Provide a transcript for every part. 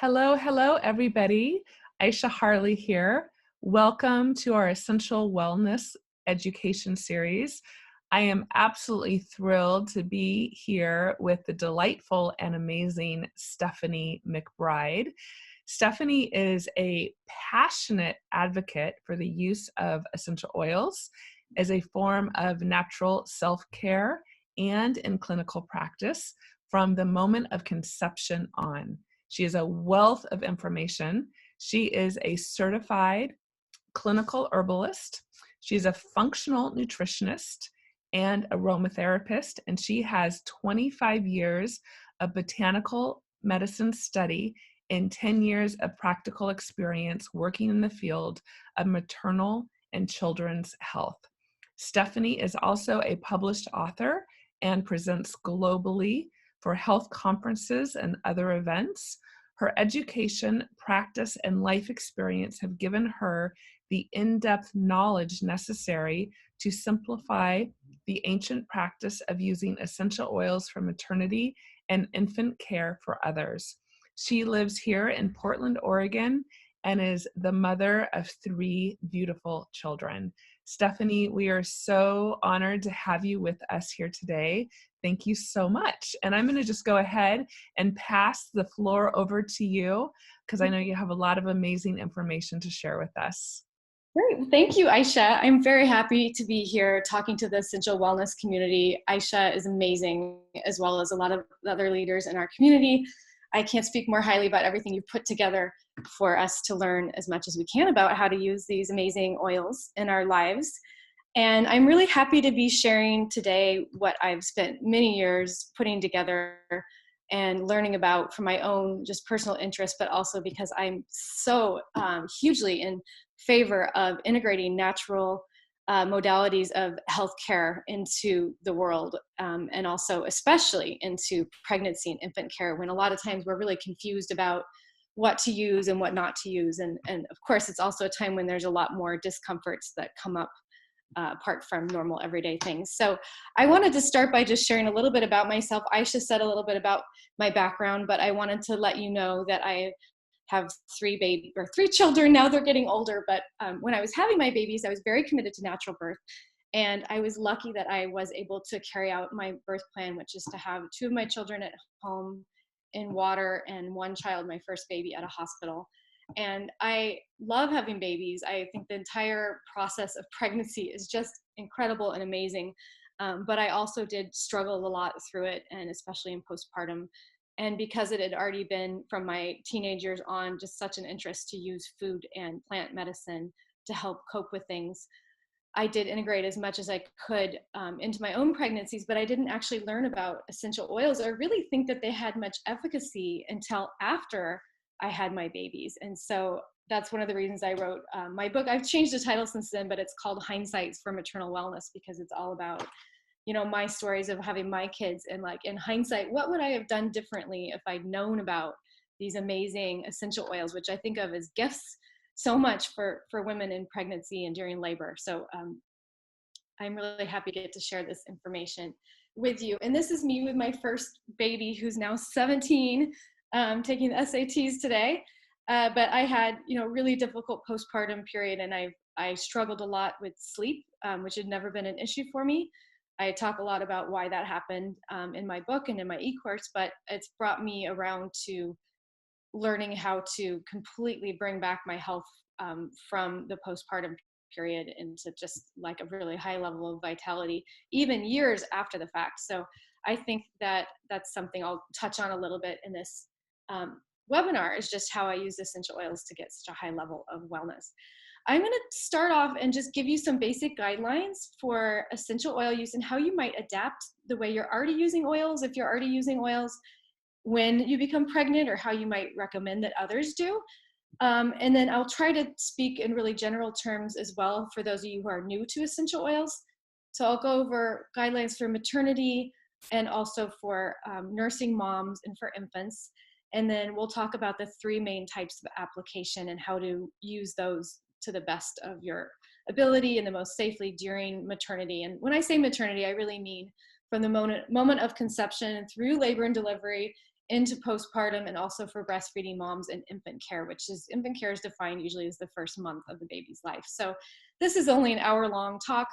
Hello, everybody. Aisha Harley here. Welcome to our Essential Wellness Education Series. I am absolutely thrilled to be here with the delightful and amazing Stephanie McBride. Stephanie is a passionate advocate for the use of essential oils as a form of natural self-care and in clinical practice from the moment of conception on. She is a wealth of information. She is a certified clinical herbalist. She's a functional nutritionist and aromatherapist, and she has 25 years of botanical medicine study and 10 years of practical experience working in the field of maternal and children's health. Stephanie is also a published author and presents globally for health conferences and other events. Her education, practice, and life experience have given her the in-depth knowledge necessary to simplify the ancient practice of using essential oils for maternity and infant care for others. She lives here in Portland, Oregon, and is the mother of 3 beautiful children. Stephanie, we are so honored to have you with us here today. Thank you so much. And I'm going to just go ahead and pass the floor over to you because I know you have a lot of amazing information to share with us. Great. Thank you, Aisha. I'm very happy to be here talking to the Essential Wellness community. Aisha is amazing, as well as a lot of other leaders in our community. I can't speak more highly about everything you've put together for us to learn as much as we can about how to use these amazing oils in our lives. And I'm really happy to be sharing today what I've spent many years putting together and learning about for my own just personal interest, but also because I'm so hugely in favor of integrating natural modalities of healthcare into the world, and also especially into pregnancy and infant care, when a lot of times we're really confused about what to use and what not to use. And of course, it's also a time when there's a lot more discomforts that come up apart from normal everyday things. So I wanted to start by just sharing a little bit about myself. Aisha said a little bit about my background, but I wanted to let you know that I have 3 children. Now they're getting older, but when I was having my babies, I was very committed to natural birth. And I was lucky that I was able to carry out my birth plan, which is to have 2 of my children at home in water and 1 child, my first baby, at a hospital. And I love having babies. I think the entire process of pregnancy is just incredible and amazing. But I also did struggle a lot through it, and especially in postpartum. And because it had already been from my teenage years on just such an interest to use food and plant medicine to help cope with things, I did integrate as much as I could into my own pregnancies, but I didn't actually learn about essential oils or really think that they had much efficacy until after I had my babies. And so that's one of the reasons I wrote my book. I've changed the title since then, but it's called Hindsights for Maternal Wellness, because it's all about, you know, my stories of having my kids, and like in hindsight, what would I have done differently if I'd known about these amazing essential oils, which I think of as gifts so much for women in pregnancy and during labor. So I'm really happy to get to share this information with you. And this is me with my first baby, who's now 17, taking the SATs today. But I had, you know, really difficult postpartum period, and I struggled a lot with sleep, which had never been an issue for me. I talk a lot about why that happened in my book and in my e-course, but it's brought me around to learning how to completely bring back my health from the postpartum period into just like a really high level of vitality, even years after the fact. So I think that that's something I'll touch on a little bit in this webinar, is just how I use essential oils to get such a high level of wellness. I'm going to start off and just give you some basic guidelines for essential oil use and how you might adapt the way you're already using oils, if you're already using oils, when you become pregnant, or how you might recommend that others do. And then I'll try to speak in really general terms as well for those of you who are new to essential oils. So I'll go over guidelines for maternity and also for nursing moms and for infants. And then we'll talk about the 3 main types of application and how to use those to the best of your ability and the most safely during maternity. And when I say maternity, I really mean from the moment of conception through labor and delivery into postpartum, and also for breastfeeding moms and infant care, which is infant care is defined usually as the first month of the baby's life. So this is only an hour-long talk.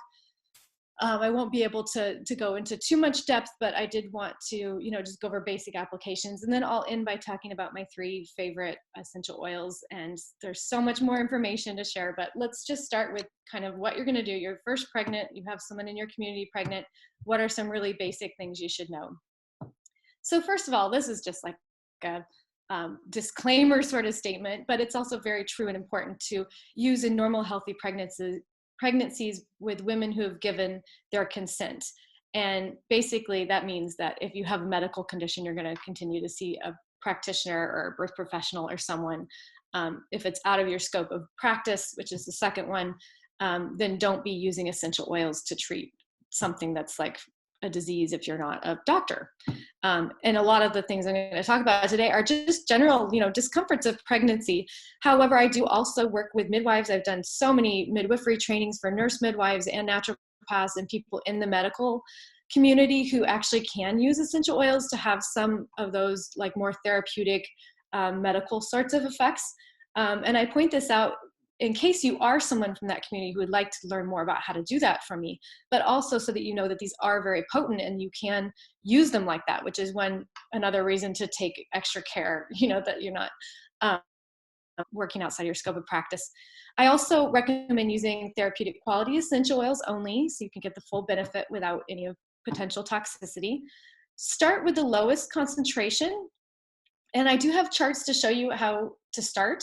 I won't be able to go into too much depth, but I did want to, just go over basic applications. And then I'll end by talking about my 3 favorite essential oils. And there's so much more information to share, but let's just start with kind of what you're going to do. You're first pregnant, you have someone in your community pregnant. What are some really basic things you should know? So first of all, this is just like a disclaimer sort of statement, but it's also very true and important to use in normal, healthy pregnancies with women who have given their consent. And basically that means that if you have a medical condition, you're going to continue to see a practitioner or a birth professional or someone. If it's out of your scope of practice, which is the second one, then don't be using essential oils to treat something that's like a disease if you're not a doctor. And a lot of the things I'm going to talk about today are just general, discomforts of pregnancy. However, I do also work with midwives. I've done so many midwifery trainings for nurse midwives and naturopaths and people in the medical community who actually can use essential oils to have some of those like more therapeutic medical sorts of effects. And I point this out in case you are someone from that community who would like to learn more about how to do that from me, but also so that you know that these are very potent and you can use them like that, which is another reason to take extra care, that you're not working outside your scope of practice. I also recommend using therapeutic quality essential oils only, so you can get the full benefit without any potential toxicity. Start with the lowest concentration. And I do have charts to show you how to start.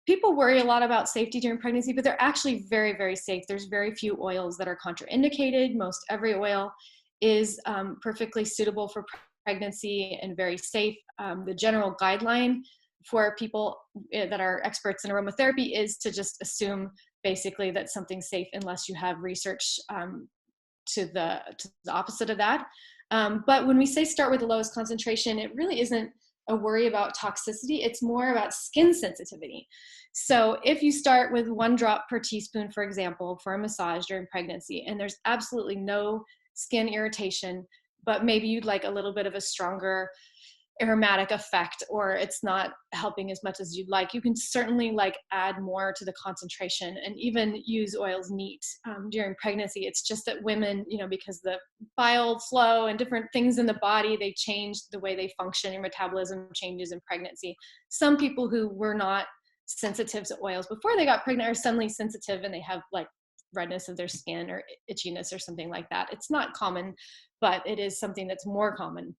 People worry a lot about safety during pregnancy, but they're actually very, very safe. There's very few oils that are contraindicated. Most every oil is perfectly suitable for pregnancy and very safe. The general guideline for people that are experts in aromatherapy is to just assume basically that something's safe unless you have research to the opposite of that. But when we say start with the lowest concentration, it really isn't a worry about toxicity. It's more about skin sensitivity. So if you start with 1 drop per teaspoon, for example, for a massage during pregnancy, and there's absolutely no skin irritation, but maybe you'd like a little bit of a stronger aromatic effect, or it's not helping as much as you'd like, you can certainly add more to the concentration and even use oils neat during pregnancy. It's just that women, because the bile flow and different things in the body, they change the way they function. Your metabolism changes in pregnancy. Some people who were not sensitive to oils before they got pregnant are suddenly sensitive and they have redness of their skin or itchiness or something like that. It's not common, but it is something that's more common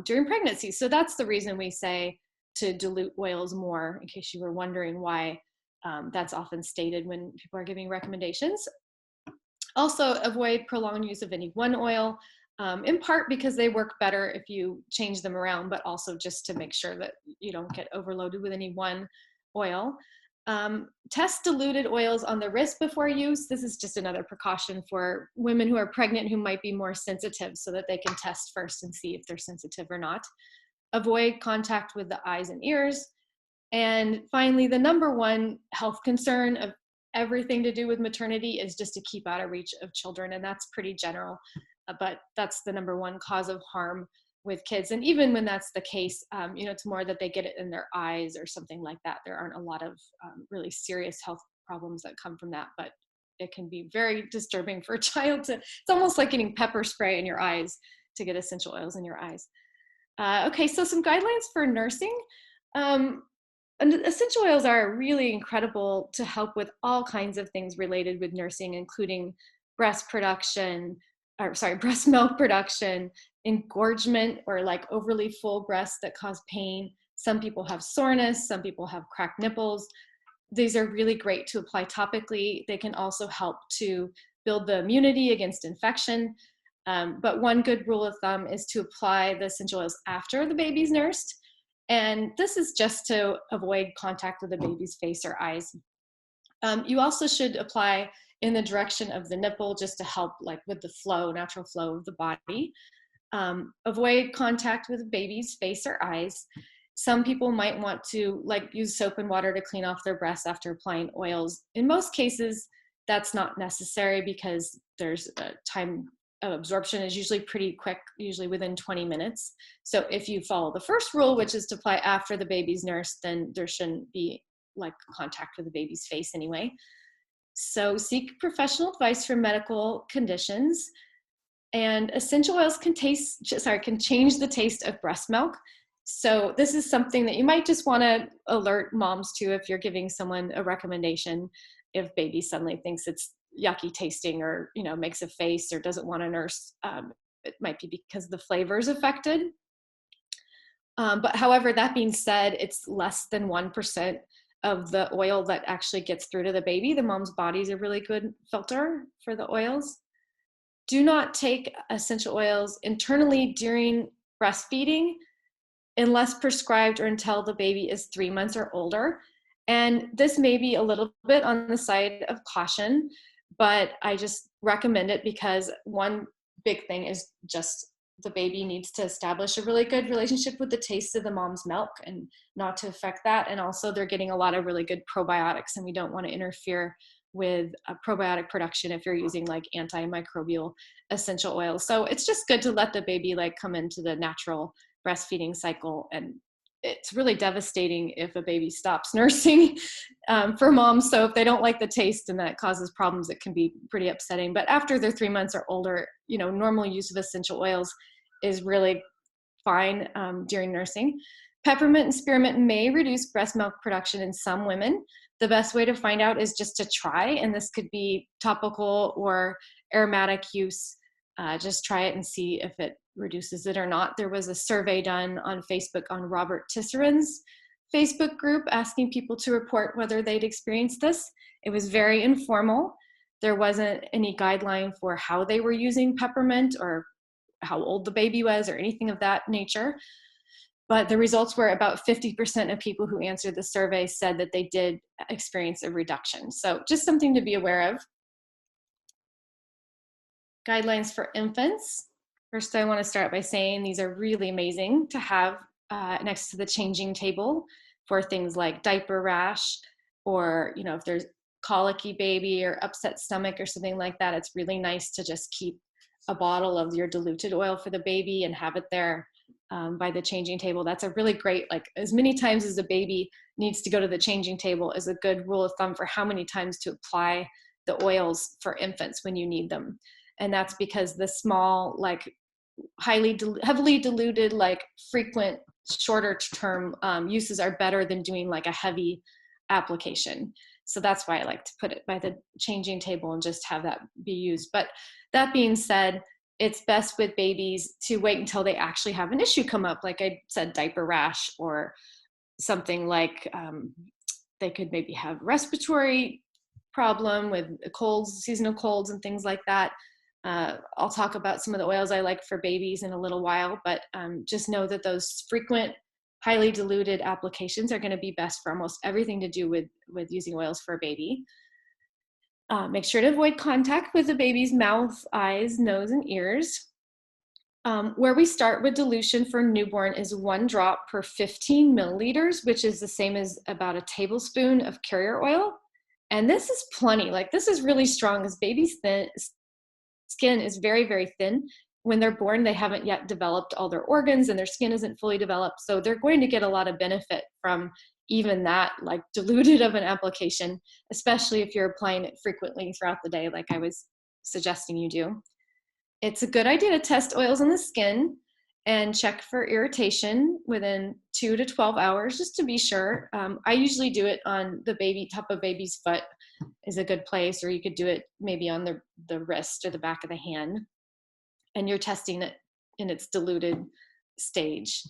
during pregnancy. So that's the reason we say to dilute oils more, in case you were wondering why that's often stated when people are giving recommendations. Also, avoid prolonged use of any one oil, in part because they work better if you change them around, but also just to make sure that you don't get overloaded with any one oil. Test diluted oils on the wrist before use. This is just another precaution for women who are pregnant who might be more sensitive, so that they can test first and see if they're sensitive or not. Avoid contact with the eyes and ears. And finally, the number one health concern of everything to do with maternity is just to keep out of reach of children. And that's pretty general, but that's the number one cause of harm with kids. And even when that's the case, it's more that they get it in their eyes or something like that. There aren't a lot of really serious health problems that come from that, but it can be very disturbing for a child it's almost like getting pepper spray in your eyes to get essential oils in your eyes. Okay, so some guidelines for nursing. And essential oils are really incredible to help with all kinds of things related with nursing, including breast milk production, engorgement or overly full breasts that cause pain. Some people have soreness, some people have cracked nipples. These are really great to apply topically. They can also help to build the immunity against infection. But one good rule of thumb is to apply the essential oils after the baby's nursed. And this is just to avoid contact with the baby's face or eyes. You also should apply in the direction of the nipple just to help with the natural flow of the body. Avoid contact with the baby's face or eyes. Some people might want to use soap and water to clean off their breasts after applying oils. In most cases, that's not necessary because there's a time absorption is usually pretty quick, usually within 20 minutes. So if you follow the first rule, which is to apply after the baby's nursed, then there shouldn't be like contact with the baby's face anyway. So seek professional advice for medical conditions. And essential oils can change the taste of breast milk. So this is something that you might just want to alert moms to if you're giving someone a recommendation, if baby suddenly thinks it's yucky tasting or, makes a face or doesn't want to nurse. It might be because the flavor is affected. But however, that being said, it's less than 1% of the oil that actually gets through to the baby. The mom's body is a really good filter for the oils. Do not take essential oils internally during breastfeeding unless prescribed or until the baby is 3 months or older. And this may be a little bit on the side of caution, but I just recommend it because one big thing is just the baby needs to establish a really good relationship with the taste of the mom's milk and not to affect that. And also they're getting a lot of really good probiotics, and we don't want to interfere with probiotic production if you're using like antimicrobial essential oils. So it's just good to let the baby like come into the natural breastfeeding cycle. And it's really devastating if a baby stops nursing for moms. So if they don't like the taste and that causes problems, it can be pretty upsetting. But after they're 3 months or older, normal use of essential oils is really fine during nursing. Peppermint and spearmint may reduce breast milk production in some women. The best way to find out is just to try, and this could be topical or aromatic use. Just try it and see if it reduces it or not. There was a survey done on Facebook on Robert Tisserin's Facebook group asking people to report whether they'd experienced this. It was very informal. There wasn't any guideline for how they were using peppermint or how old the baby was or anything of that nature. But the results were about 50% of people who answered the survey said that they did experience a reduction. So just something to be aware of. Guidelines for infants. First, I want to start by saying these are really amazing to have next to the changing table for things like diaper rash, or if there's colicky baby or upset stomach or something like that. It's really nice to just keep a bottle of your diluted oil for the baby and have it there by the changing table. That's a really great, like as many times as the baby needs to go to the changing table is a good rule of thumb for how many times to apply the oils for infants when you need them. And that's because the small, like heavily diluted, like frequent, shorter term uses are better than doing like a heavy application. So that's why I like to put it by the changing table and just have that be used. But that being said, it's best with babies to wait until they actually have an issue come up. Like I said, diaper rash or something like they could maybe have respiratory problem with colds, seasonal colds and things like that. I'll talk about some of the oils I like for babies in a little while, but just know that those frequent, highly diluted applications are going to be best for almost everything to do with using oils for a baby. Make sure to avoid contact with the baby's mouth, eyes, nose, and ears. Where we start with dilution for newborn is 1 drop per 15 milliliters, which is the same as about a tablespoon of carrier oil. And this is plenty. Like this is really strong because babies' skin is very, very thin. When they're born, they haven't yet developed all their organs and their skin isn't fully developed. So they're going to get a lot of benefit from even that like diluted of an application, especially if you're applying it frequently throughout the day, like I was suggesting you do. It's a good idea to test oils on the skin and check for irritation within 2 to 12 hours, just to be sure. I usually do it on the top of baby's foot is a good place, or you could do it maybe on the wrist or the back of the hand. And you're testing it in its diluted stage.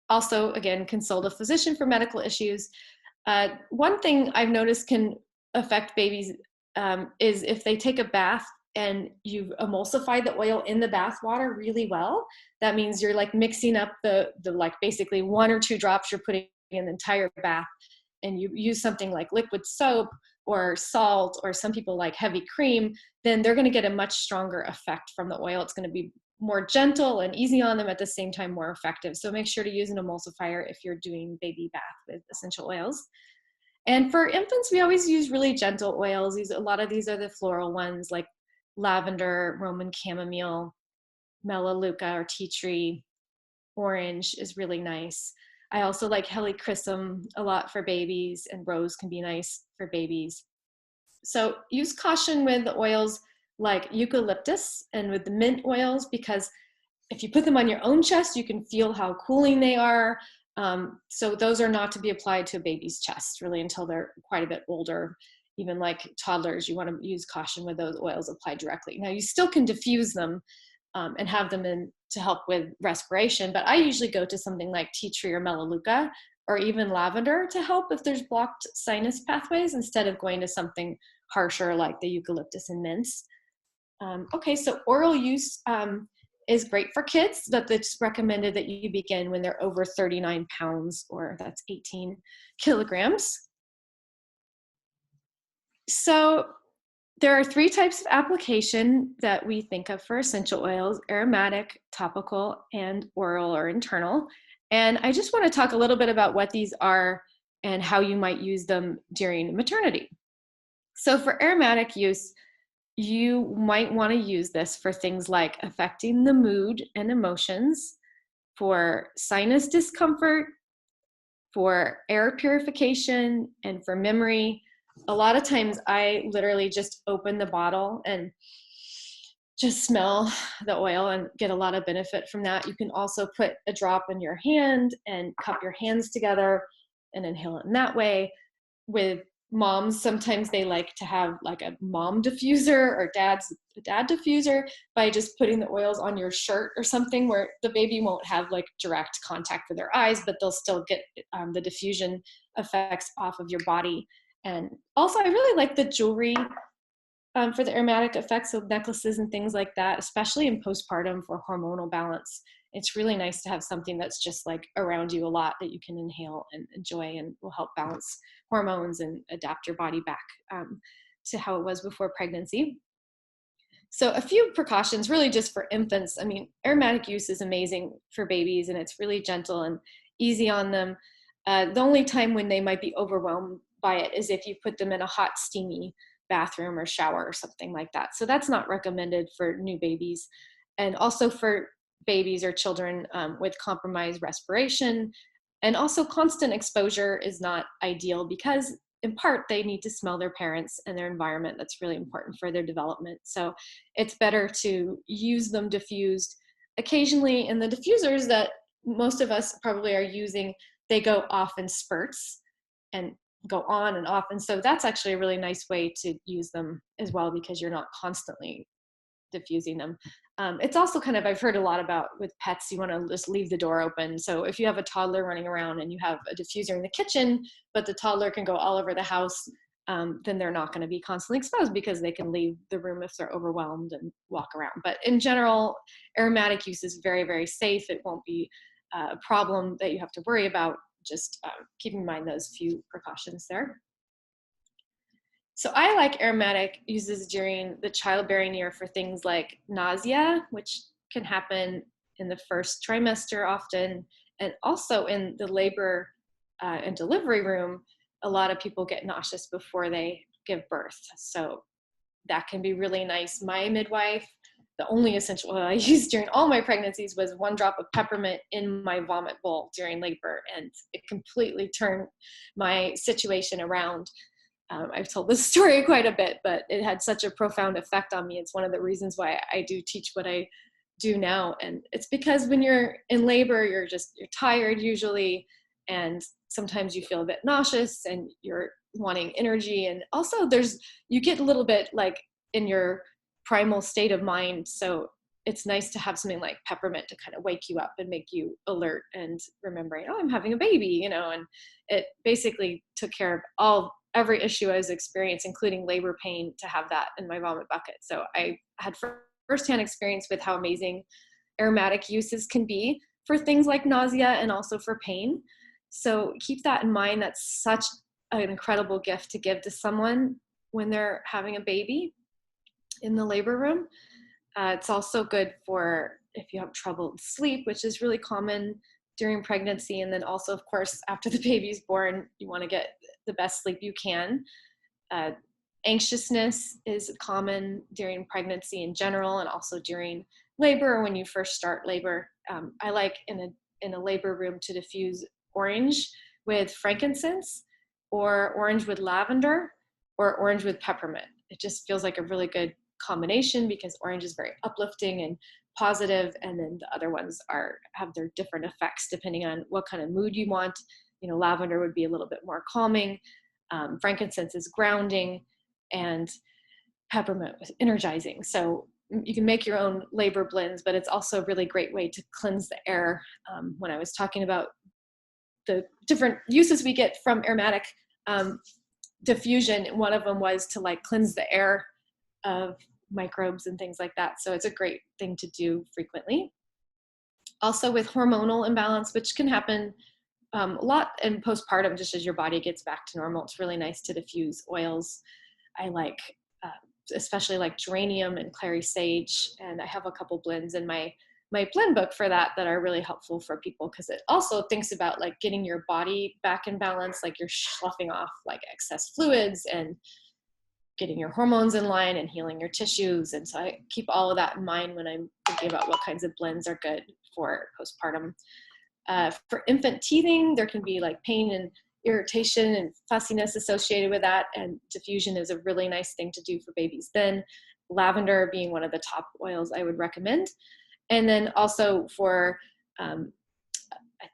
Also, again, consult a physician for medical issues. One thing I've noticed can affect babies is if they take a bath and you've emulsified the oil in the bath water really well. That means you're like mixing up the like basically 1 or 2 drops you're putting in the entire bath, and you use something like liquid soap or salt, or some people like heavy cream, then they're going to get a much stronger effect from the oil. It's going to be more gentle and easy on them, at the same time more effective. So make sure to use an emulsifier if you're doing baby bath with essential oils. And for infants, we always use really gentle oils. A lot of these are the floral ones like lavender, Roman chamomile, melaleuca or tea tree, orange is really nice. I also like helichrysum a lot for babies, and rose can be nice for babies. So use caution with the oils like eucalyptus and with the mint oils, because if you put them on your own chest, you can feel how cooling they are. So those are not to be applied to a baby's chest really until they're quite a bit older. Even like toddlers, you want to use caution with those oils applied directly. Now you still can diffuse them and have them in to help with respiration, but I usually go to something like tea tree or melaleuca or even lavender to help if there's blocked sinus pathways, instead of going to something harsher like the eucalyptus and mints. Okay, so oral use is great for kids, but it's recommended that you begin when they're over 39 pounds, or that's 18 kilograms. So there are 3 types of application that we think of for essential oils: aromatic, topical, and oral or internal. And I just want to talk a little bit about what these are and how you might use them during maternity. So for aromatic use, you might want to use this for things like affecting the mood and emotions, for sinus discomfort, for air purification, and for memory. A lot of times I literally just open the bottle and just smell the oil and get a lot of benefit from that. You can also put a drop in your hand and cup your hands together and inhale it in that way. With moms, sometimes they like to have like a mom diffuser or dad diffuser by just putting the oils on your shirt or something, where the baby won't have like direct contact with their eyes, but they'll still get the diffusion effects off of your body. And also I really like the jewelry for the aromatic effects of necklaces and things like that, especially in postpartum for hormonal balance. It's really nice to have something that's just like around you a lot that you can inhale and enjoy, and will help balance hormones and adapt your body back to how it was before pregnancy. So a few precautions really just for infants. I mean, aromatic use is amazing for babies, and it's really gentle and easy on them. The only time when they might be overwhelmed by it is if you put them in a hot, steamy bathroom or shower or something like that. So that's not recommended for new babies. And also for babies or children with compromised respiration. And also constant exposure is not ideal, because in part they need to smell their parents and their environment. That's really important for their development. So it's better to use them diffused occasionally. And the diffusers that most of us probably are using, they go off in spurts and go on and off. And so that's actually a really nice way to use them as well, because you're not constantly diffusing them. It's also kind of, I've heard a lot about with pets, you want to just leave the door open. So if you have a toddler running around and you have a diffuser in the kitchen, but the toddler can go all over the house, then they're not going to be constantly exposed, because they can leave the room if they're overwhelmed and walk around. But in general, aromatic use is very, very safe. It won't be a problem that you have to worry about. Just keep in mind those few precautions there. So I like aromatic uses during the childbearing year for things like nausea, which can happen in the first trimester often, and also in the labor and delivery room. A lot of people get nauseous before they give birth. So that can be really nice. My midwife, the only essential oil I used during all my pregnancies was 1 drop of peppermint in my vomit bowl during labor, and it completely turned my situation around. I've told this story quite a bit, but it had such a profound effect on me. It's one of the reasons why I do teach what I do now. And it's because when you're in labor, you're tired usually, and sometimes you feel a bit nauseous and you're wanting energy. And also you get a little bit like in your primal state of mind. So it's nice to have something like peppermint to kind of wake you up and make you alert and remembering, oh, I'm having a baby, and it basically took care of every issue I was experiencing, including labor pain, to have that in my vomit bucket. So I had firsthand experience with how amazing aromatic uses can be for things like nausea and also for pain. So keep that in mind. That's such an incredible gift to give to someone when they're having a baby in the labor room. It's also good for if you have trouble with sleep, which is really common during pregnancy. And then also, of course, after the baby's born, you want to get the best sleep you can. Anxiousness is common during pregnancy in general, and also during labor or when you first start labor. I like in a labor room to diffuse orange with frankincense, or orange with lavender, or orange with peppermint. It just feels like a really good combination because orange is very uplifting and positive, and then the other ones have their different effects depending on what kind of mood you want. Lavender would be a little bit more calming, frankincense is grounding, and peppermint was energizing. So you can make your own labor blends, but it's also a really great way to cleanse the air. When I was talking about the different uses we get from aromatic diffusion, one of them was to like cleanse the air of microbes and things like that. So it's a great thing to do frequently. Also with hormonal imbalance, which can happen a lot in postpartum, just as your body gets back to normal, it's really nice to diffuse oils. I like, especially like geranium and clary sage, and I have a couple blends in my blend book for that are really helpful for people, because it also thinks about like getting your body back in balance, like you're sloughing off like excess fluids and getting your hormones in line and healing your tissues. And so I keep all of that in mind when I'm thinking about what kinds of blends are good for postpartum. For infant teething, there can be like pain and irritation and fussiness associated with that, and diffusion is a really nice thing to do for babies then. Lavender being one of the top oils I would recommend. And then also for, I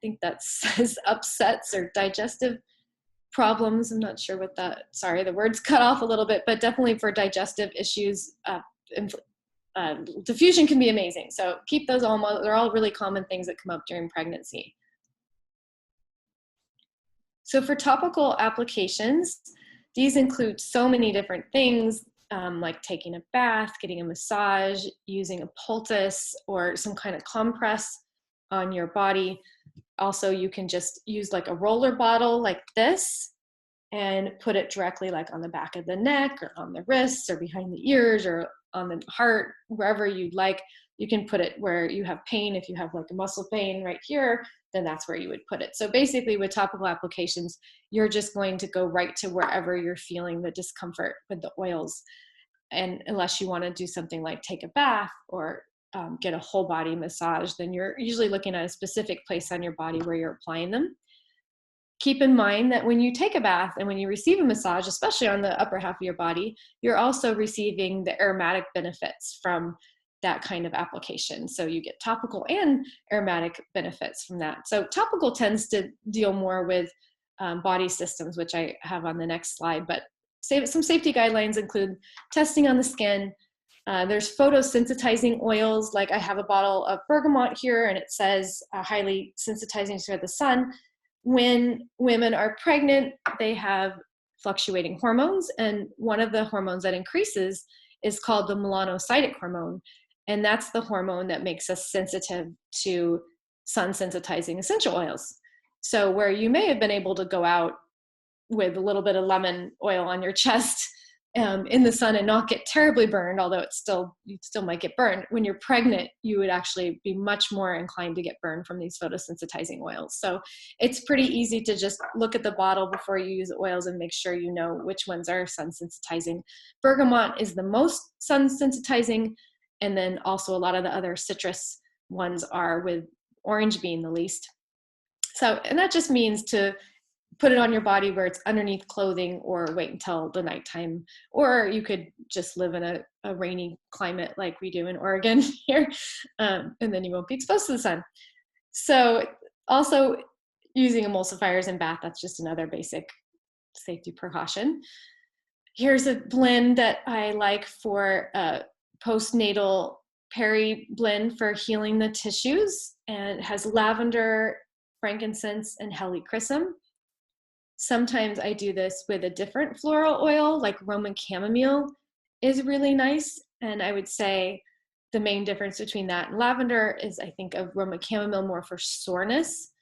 think that says upsets or digestive problems. I'm not sure what that, sorry, the words cut off a little bit, but definitely for digestive issues, diffusion can be amazing. So keep those all, they're all really common things that come up during pregnancy. So for topical applications, these include so many different things, like taking a bath, getting a massage, using a poultice or some kind of compress on your body. Also, you can just use like a roller bottle like this and put it directly like on the back of the neck or on the wrists or behind the ears or on the heart, wherever you'd like. You can put it where you have pain. If you have like a muscle pain right here, then that's where you would put it. So basically with topical applications, you're just going to go right to wherever you're feeling the discomfort with the oils. And unless you want to do something like take a bath or get a whole body massage, then you're usually looking at a specific place on your body where you're applying them. Keep in mind that when you take a bath and when you receive a massage, especially on the upper half of your body, you're also receiving the aromatic benefits from that kind of application. So you get topical and aromatic benefits from that. So topical tends to deal more with body systems, which I have on the next slide, but some safety guidelines include testing on the skin. There's photosensitizing oils, like I have a bottle of bergamot here and it says highly sensitizing to the sun. When women are pregnant, they have fluctuating hormones, and one of the hormones that increases is called the melanocytic hormone, and that's the hormone that makes us sensitive to sun sensitizing essential oils. So where you may have been able to go out with a little bit of lemon oil on your chest in the sun and not get terribly burned, although you still might get burned. When you're pregnant, you would actually be much more inclined to get burned from these photosensitizing oils. So it's pretty easy to just look at the bottle before you use oils and make sure you know which ones are sun sensitizing. Bergamot is the most sun sensitizing, and then also a lot of the other citrus ones are, with orange being the least. So, and that just means to put it on your body where it's underneath clothing, or wait until the nighttime, or you could just live in a rainy climate like we do in Oregon here, and then you won't be exposed to the sun. So also using emulsifiers in bath, that's just another basic safety precaution. Here's a blend that I like for postnatal peri blend for healing the tissues, and it has lavender, frankincense, and helichrysum. Sometimes I do this with a different floral oil, like Roman chamomile is really nice. And I would say the main difference between that and lavender is I think of Roman chamomile more for soreness,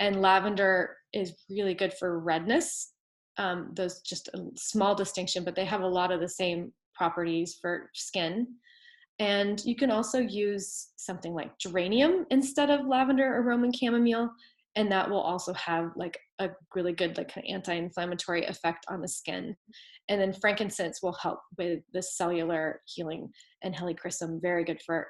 and lavender is really good for redness. Those just a small distinction, but they have a lot of the same properties for skin. And you can also use something like geranium instead of lavender or Roman chamomile. And that will also have like a really good like kind of anti-inflammatory effect on the skin. And then frankincense will help with the cellular healing, and helichrysum, very good for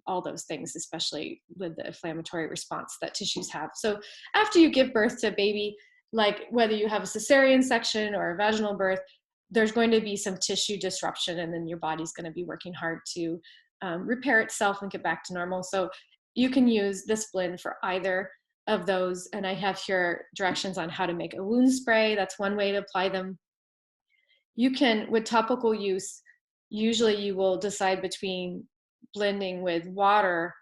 all those things, especially with the inflammatory response that tissues have. So after you give birth to a baby, like whether you have a cesarean section or a vaginal birth, there's going to be some tissue disruption, and then your body's going to be working hard to repair itself and get back to normal. So you can use this blend for either of those. And I have here directions on how to make a wound spray. That's one way to apply them. You can, with topical use, usually you will decide between blending with water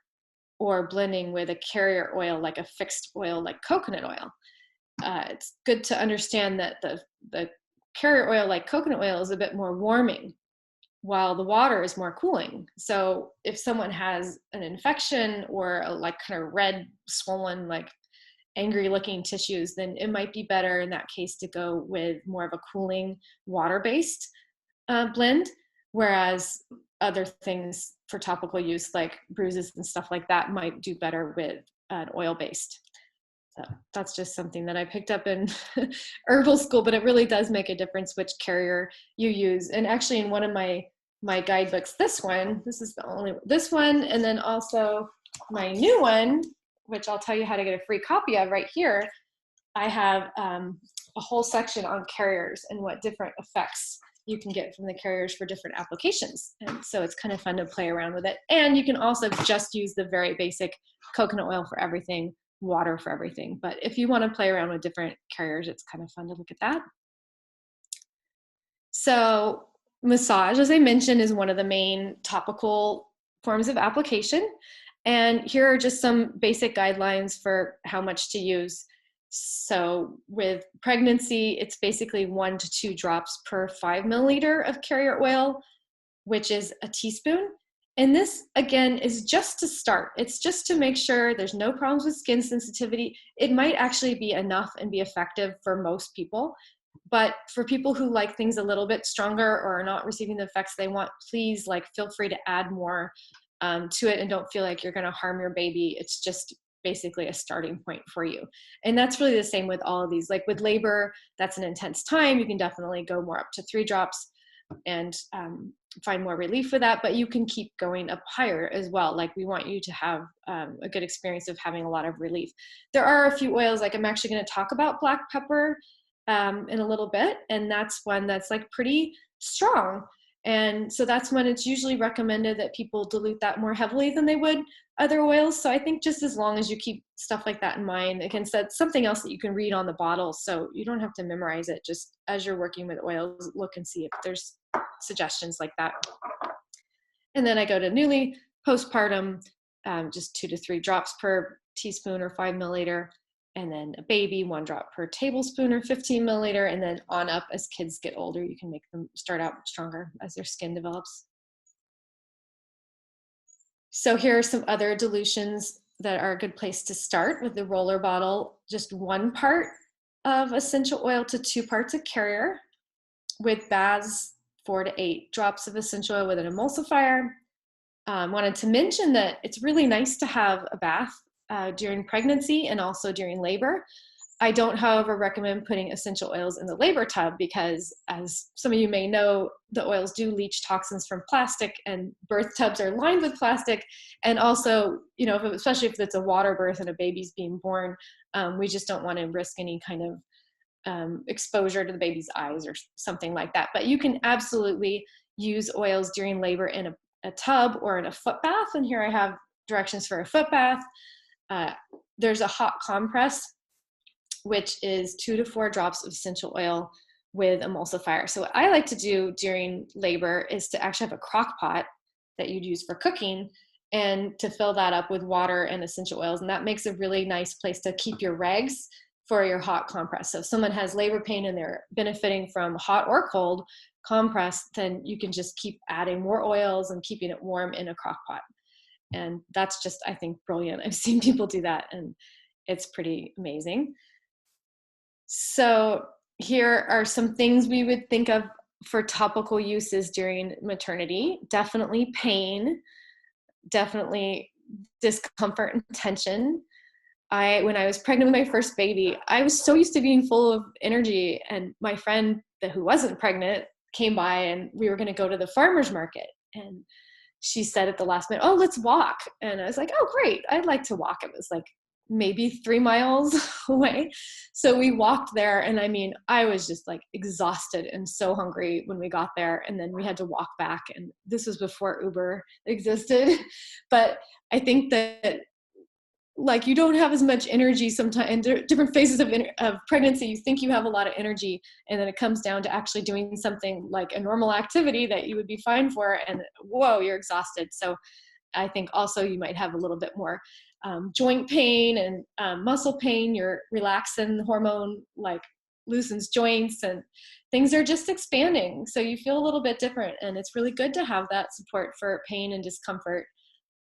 or blending with a carrier oil, like a fixed oil, like coconut oil. It's good to understand that the carrier oil, like coconut oil, is a bit more warming, while the water is more cooling. So if someone has an infection or a like kind of red, swollen, like angry looking tissues, then it might be better in that case to go with more of a cooling water-based blend. Whereas other things for topical use like bruises and stuff like that might do better with an oil-based. So that's just something that I picked up in herbal school, but it really does make a difference which carrier you use. And actually in one of my guidebooks, this is the only, this one, and then also my new one, which I'll tell you how to get a free copy of right here. I have a whole section on carriers and what different effects you can get from the carriers for different applications. And so it's kind of fun to play around with it. And you can also just use the very basic coconut oil for everything, water for everything. But if you want to play around with different carriers, it's kind of fun to look at that. So massage, as I mentioned, is one of the main topical forms of application. And here are just some basic guidelines for how much to use. So with pregnancy, it's basically 1 to 2 drops per 5 milliliter of carrier oil, which is a teaspoon. And this, again, is just to start. It's just to make sure there's no problems with skin sensitivity. It might actually be enough and be effective for most people. But for people who like things a little bit stronger or are not receiving the effects they want, please feel free to add more to it, and don't feel like you're going to harm your baby. It's just basically a starting point for you. And that's really the same with all of these. Like with labor, that's an intense time. You can definitely go more up to 3 drops and find more relief with that, but you can keep going up higher as well. Like we want you to have a good experience of having a lot of relief. There are a few oils, like I'm actually going to talk about black pepper in a little bit, and that's one that's like pretty strong. And so that's when it's usually recommended that people dilute that more heavily than they would other oils. So I think just as long as you keep stuff like that in mind, again, that's something else that you can read on the bottle. So you don't have to memorize it. Just as you're working with oils, look and see if there's suggestions like that. And then I go to newly, postpartum, just 2 to 3 drops per teaspoon or 5 milliliter. And then a baby, 1 drop per tablespoon or 15 milliliter. And then on up, as kids get older, you can make them start out stronger as their skin develops. So here are some other dilutions that are a good place to start with the roller bottle. Just 1 part of essential oil to 2 parts of carrier. With baths, 4 to 8 drops of essential oil with an emulsifier. Wanted to mention that it's really nice to have a bath during pregnancy and also during labor. I don't, however, recommend putting essential oils in the labor tub because, as some of you may know, the oils do leach toxins from plastic, and birth tubs are lined with plastic. And also, especially if it's a water birth and a baby's being born, we just don't want to risk any kind of exposure to the baby's eyes or something like that. But you can absolutely use oils during labor in a tub or in a foot bath. And here I have directions for a foot bath. There's a hot compress, which is 2 to 4 drops of essential oil with emulsifier. So what I like to do during labor is to actually have a crock pot that you'd use for cooking and to fill that up with water and essential oils. And that makes a really nice place to keep your regs for your hot compress. So if someone has labor pain and they're benefiting from hot or cold compress, then you can just keep adding more oils and keeping it warm in a crock pot. And that's just, I think, brilliant. I've seen people do that and it's pretty amazing. So here are some things we would think of for topical uses during maternity. Definitely pain, definitely discomfort and tension. when I was pregnant with my first baby, I was so used to being full of energy, and my friend who wasn't pregnant came by, and we were going to go to the farmer's market, and she said at the last minute, "Oh, let's walk." And I was like, "Oh, great. I'd like to walk." It was like maybe 3 miles away. So we walked there, and I mean, I was just like exhausted and so hungry when we got there, and then we had to walk back, and this was before Uber existed. But I think that like you don't have as much energy sometimes in different phases of pregnancy. You think you have a lot of energy, and then it comes down to actually doing something like a normal activity that you would be fine for, and whoa, you're exhausted. So I think also you might have a little bit more joint pain and muscle pain. Your relaxin hormone like loosens joints, and things are just expanding, so you feel a little bit different, and it's really good to have that support for pain and discomfort.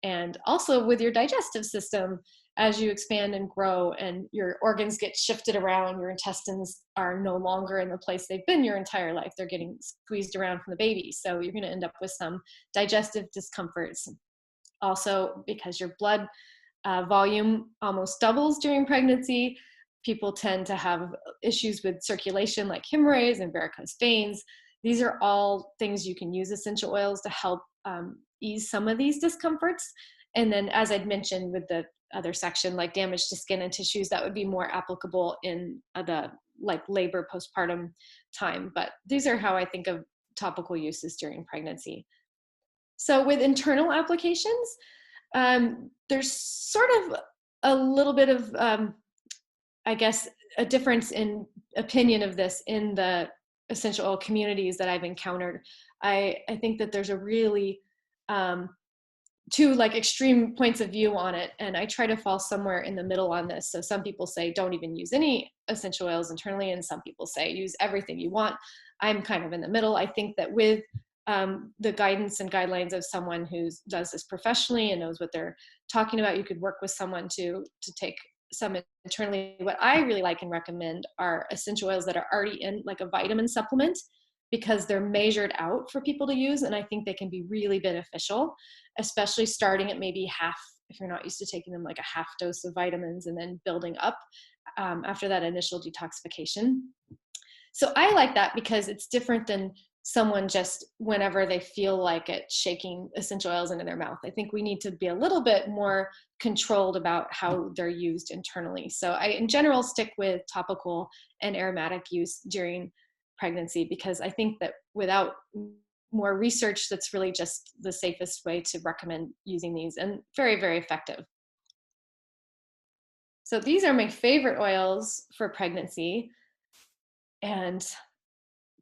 And also with your digestive system, as you expand and grow and your organs get shifted around, your intestines are no longer in the place they've been your entire life. They're getting squeezed around from the baby. So you're going to end up with some digestive discomforts. Also, because your blood volume almost doubles during pregnancy, people tend to have issues with circulation like hemorrhoids and varicose veins. These are all things you can use essential oils to help ease some of these discomforts. And then, as I'd mentioned with the other section, like damage to skin and tissues, that would be more applicable in the like labor postpartum time. But these are how I think of topical uses during pregnancy. So with internal applications, there's sort of a little bit of, I guess, a difference in opinion of this in the essential oil communities that I've encountered. I think that there's a really two like extreme points of view on it, and I try to fall somewhere in the middle on this. So some people say don't even use any essential oils internally, and some people say use everything you want. I'm kind of in the middle. I think that with the guidance and guidelines of someone who does this professionally and knows what they're talking about, you could work with someone to take some internally. What I really like and recommend are essential oils that are already in like a vitamin supplement, because they're measured out for people to use, and I think they can be really beneficial, especially starting at maybe half, if you're not used to taking them, like a half dose of vitamins, and then building up after that initial detoxification. So I like that because it's different than someone just whenever they feel like it shaking essential oils into their mouth. I think we need to be a little bit more controlled about how they're used internally. So I, in general, stick with topical and aromatic use during pregnancy, because I think that without more research, that's really just the safest way to recommend using these, and very, very effective. So these are my favorite oils for pregnancy, and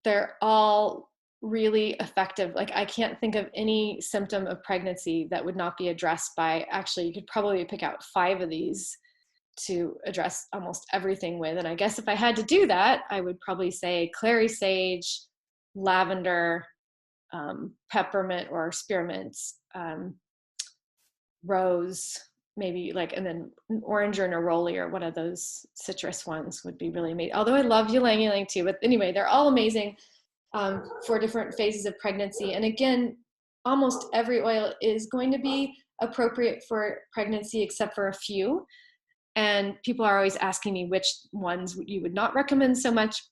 they're all really effective. Like I can't think of any symptom of pregnancy that would not be addressed by, actually, you could probably pick out 5 of these to address almost everything with. And I guess if I had to do that, I would probably say clary sage, lavender, peppermint or spearmint, rose, maybe like, and then orange or neroli or one of those citrus ones would be really amazing. Although I love ylang ylang too, but anyway, they're all amazing for different phases of pregnancy. And again, almost every oil is going to be appropriate for pregnancy except for a few. And people are always asking me which ones you would not recommend so much.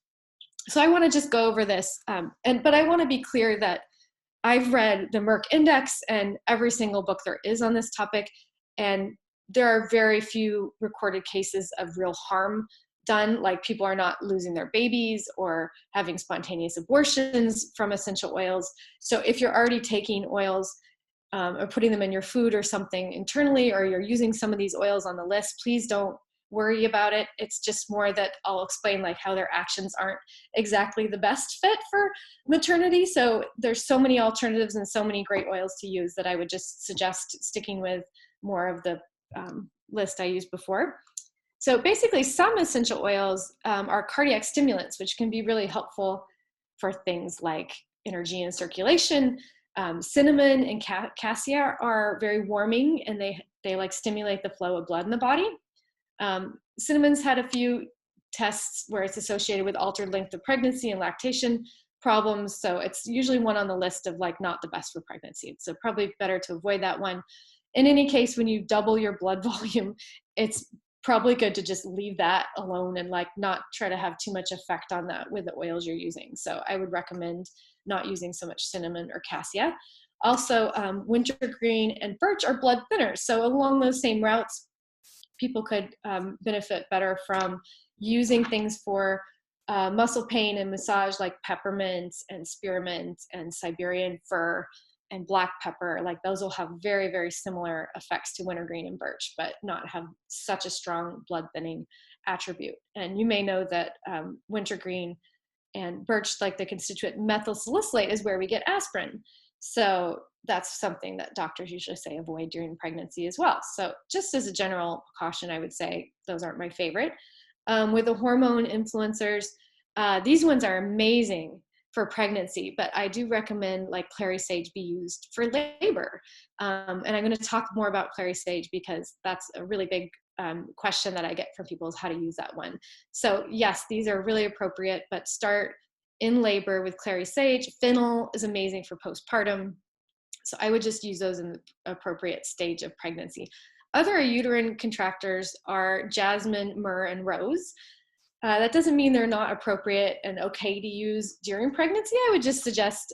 So I want to just go over this. But I want to be clear that I've read the Merck Index and every single book there is on this topic, and there are very few recorded cases of real harm done, like people are not losing their babies or having spontaneous abortions from essential oils. So if you're already taking oils or putting them in your food or something internally, or you're using some of these oils on the list, please don't worry about it. It's just more that I'll explain like how their actions aren't exactly the best fit for maternity. So there's so many alternatives and so many great oils to use that I would just suggest sticking with more of the list I used before. So basically, some essential oils are cardiac stimulants, which can be really helpful for things like energy and circulation. Cinnamon and cassia are very warming, and they like stimulate the flow of blood in the body. Cinnamon's had a few tests where it's associated with altered length of pregnancy and lactation problems. So it's usually one on the list of like not the best for pregnancy. So probably better to avoid that one. In any case, when you double your blood volume, it's probably good to just leave that alone and like not try to have too much effect on that with the oils you're using. So I would recommend not using so much cinnamon or cassia. Also, wintergreen and birch are blood thinners. So along those same routes, people could benefit better from using things for muscle pain and massage, like peppermint and spearmint and Siberian fir and black pepper. Like those will have very, very similar effects to wintergreen and birch, but not have such a strong blood thinning attribute. And you may know that wintergreen and birch, like the constituent methyl salicylate, is where we get aspirin. So that's something that doctors usually say avoid during pregnancy as well. So just as a general caution, I would say those aren't my favorite. With the hormone influencers, these ones are amazing for pregnancy, but I do recommend like clary sage be used for labor. And I'm going to talk more about clary sage because that's a really big question that I get from people, is how to use that one. So yes, these are really appropriate, but start in labor with clary sage. Fennel is amazing for postpartum. So I would just use those in the appropriate stage of pregnancy. Other uterine contractors are jasmine, myrrh, and rose. That doesn't mean they're not appropriate and okay to use during pregnancy. I would just suggest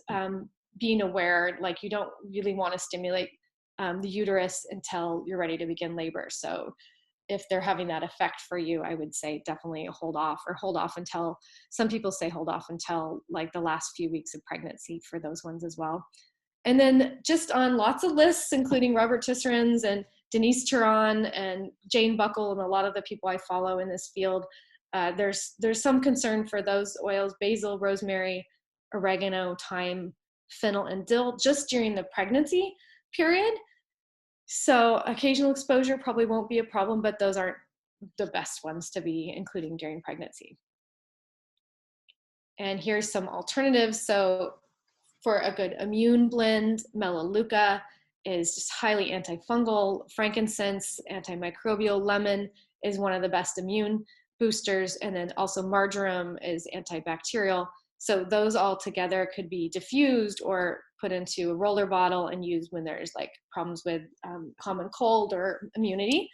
being aware, like you don't really want to stimulate the uterus until you're ready to begin labor. So if they're having that effect for you, I would say definitely hold off until, some people say hold off until like the last few weeks of pregnancy for those ones as well. And then just on lots of lists, including Robert Tisserand's and Denise Turan and Jane Buckle and a lot of the people I follow in this field, there's some concern for those oils: basil, rosemary, oregano, thyme, fennel, and dill just during the pregnancy period. So occasional exposure probably won't be a problem, but those aren't the best ones to be including during pregnancy. And here's some alternatives. So for a good immune blend, melaleuca is just highly antifungal. Frankincense, antimicrobial. Lemon is one of the best immune boosters. And then also marjoram is antibacterial. So those all together could be diffused or put into a roller bottle and used when there's like problems with common cold or immunity.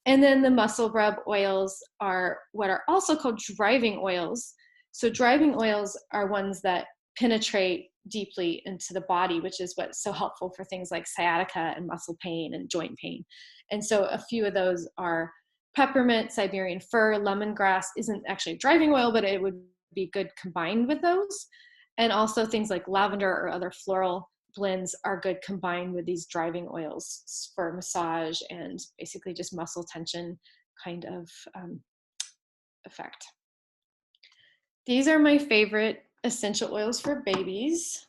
And then the muscle rub oils are what are also called driving oils. So driving oils are ones that penetrate deeply into the body, which is what's so helpful for things like sciatica and muscle pain and joint pain. And so a few of those are peppermint, Siberian fir, lemongrass isn't actually a driving oil, but it would be good combined with those. And also things like lavender or other floral blends are good combined with these driving oils for massage and basically just muscle tension kind of effect. These are my favorite essential oils for babies.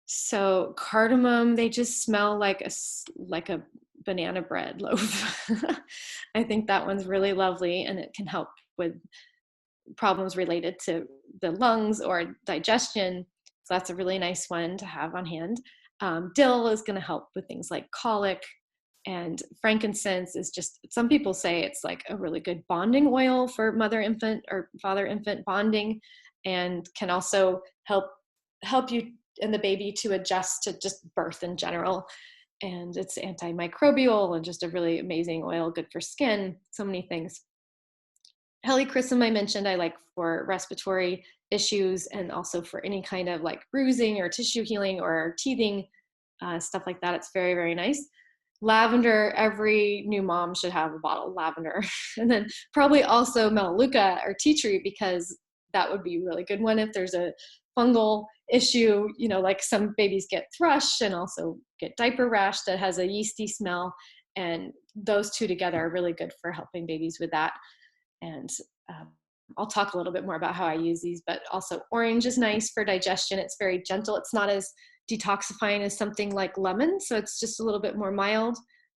So cardamom, they just smell like a banana bread loaf. I think that one's really lovely, and it can help with problems related to the lungs or digestion. So that's a really nice one to have on hand. Dill is going to help with things like colic, and frankincense is just, some people say it's like a really good bonding oil for mother-infant or father-infant bonding, and can also help you and the baby to adjust to just birth in general. And it's antimicrobial and just a really amazing oil, good for skin, so many things. Helichrysum I mentioned I like for respiratory issues and also for any kind of like bruising or tissue healing or teething, stuff like that. It's very, very nice. Lavender, every new mom should have a bottle of lavender. And then probably also melaleuca or tea tree, because that would be a really good one if there's a fungal issue, you know, like some babies get thrush and also get diaper rash that has a yeasty smell. And those two together are really good for helping babies with that. And I'll talk a little bit more about how I use these, but also orange is nice for digestion. It's very gentle. It's not as detoxifying as something like lemon. So it's just a little bit more mild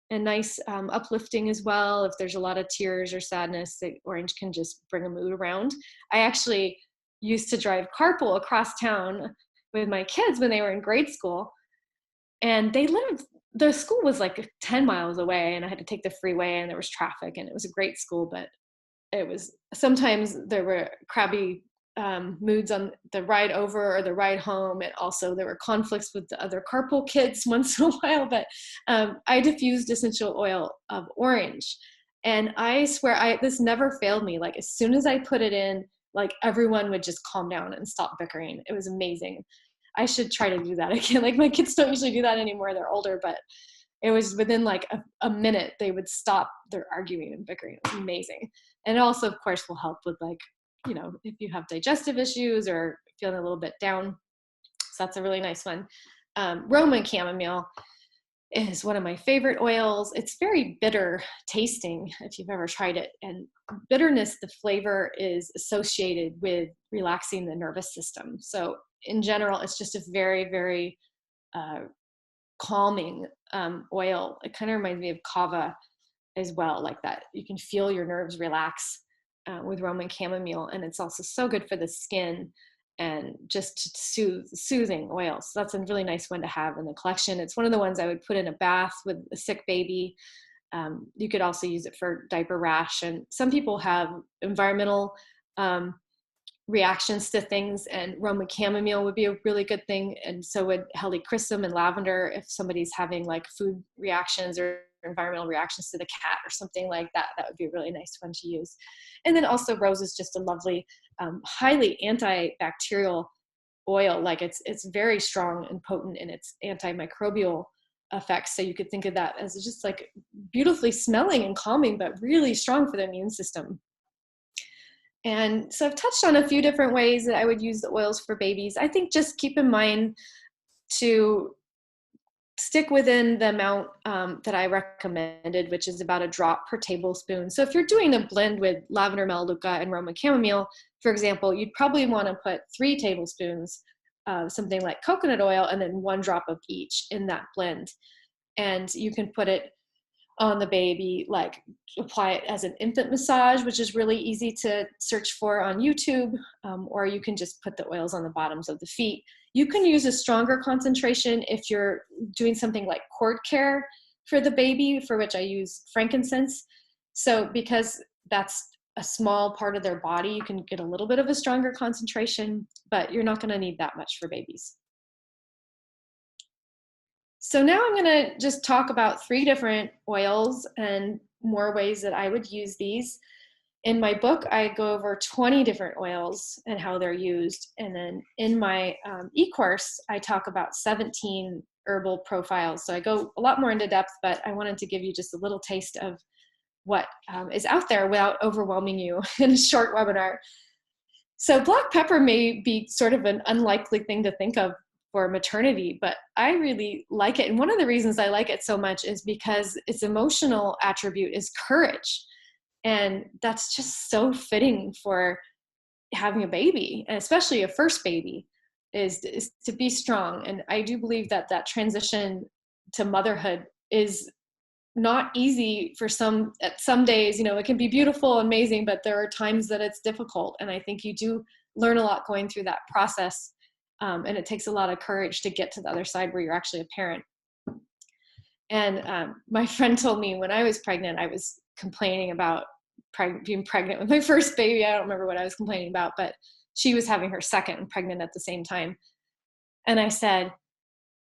and nice, uplifting as well. If there's a lot of tears or sadness, the orange can just bring a mood around. I actually used to drive carpool across town with my kids when they were in grade school, and the school was like 10 miles away, and I had to take the freeway, and there was traffic, and it was a great school, but sometimes there were crabby moods on the ride over or the ride home. And also there were conflicts with the other carpool kids once in a while, but I diffused essential oil of orange. And I swear, this never failed me. Like as soon as I put it in, like everyone would just calm down and stop bickering. It was amazing. I should try to do that again. Like my kids don't usually do that anymore. They're older, but it was within like a minute, they would stop their arguing and bickering. It was amazing. And it also, of course, will help with like, you know, if you have digestive issues or feeling a little bit down. So that's a really nice one. Roman chamomile is one of my favorite oils. It's very bitter tasting if you've ever tried it. And bitterness, the flavor is associated with relaxing the nervous system. So in general, it's just a very, very calming oil. It kind of reminds me of kava as well, like that. You can feel your nerves relax with Roman chamomile, and it's also so good for the skin and just soothing oil. So that's a really nice one to have in the collection. It's one of the ones I would put in a bath with a sick baby. You could also use it for diaper rash, and some people have environmental reactions to things, and Roman chamomile would be a really good thing, and so would helichrysum and lavender if somebody's having like food reactions or environmental reactions to the cat or something like that. That would be a really nice one to use. And then also rose is just a lovely, highly antibacterial oil. Like it's very strong and potent in its antimicrobial effects. So you could think of that as just like beautifully smelling and calming, but really strong for the immune system. And so I've touched on a few different ways that I would use the oils for babies. I think just keep in mind to stick within the amount that I recommended, which is about a drop per tablespoon. So if you're doing a blend with lavender, melaleuca, and Roman chamomile, for example, you'd probably want to put 3 tablespoons of something like coconut oil and then 1 drop of each in that blend. And you can put it on the baby, like apply it as an infant massage, which is really easy to search for on YouTube, or you can just put the oils on the bottoms of the feet. You can use a stronger concentration if you're doing something like cord care for the baby, for which I use frankincense. So because that's a small part of their body, you can get a little bit of a stronger concentration, but you're not going to need that much for babies. So now I'm going to just talk about 3 different oils and more ways that I would use these. In my book, I go over 20 different oils and how they're used. And then in my e-course, I talk about 17 herbal profiles. So I go a lot more into depth, but I wanted to give you just a little taste of what is out there without overwhelming you in a short webinar. So black pepper may be sort of an unlikely thing to think of for maternity, but I really like it. And one of the reasons I like it so much is because its emotional attribute is courage. And that's just so fitting for having a baby, and especially a first baby, is to be strong. And I do believe that that transition to motherhood is not easy for some days. You know, it can be beautiful, amazing, but there are times that it's difficult. And I think you do learn a lot going through that process. And it takes a lot of courage to get to the other side where you're actually a parent. And my friend told me when I was pregnant, I was complaining about being pregnant with my first baby. I don't remember what I was complaining about, but she was having her second and pregnant at the same time. And I said,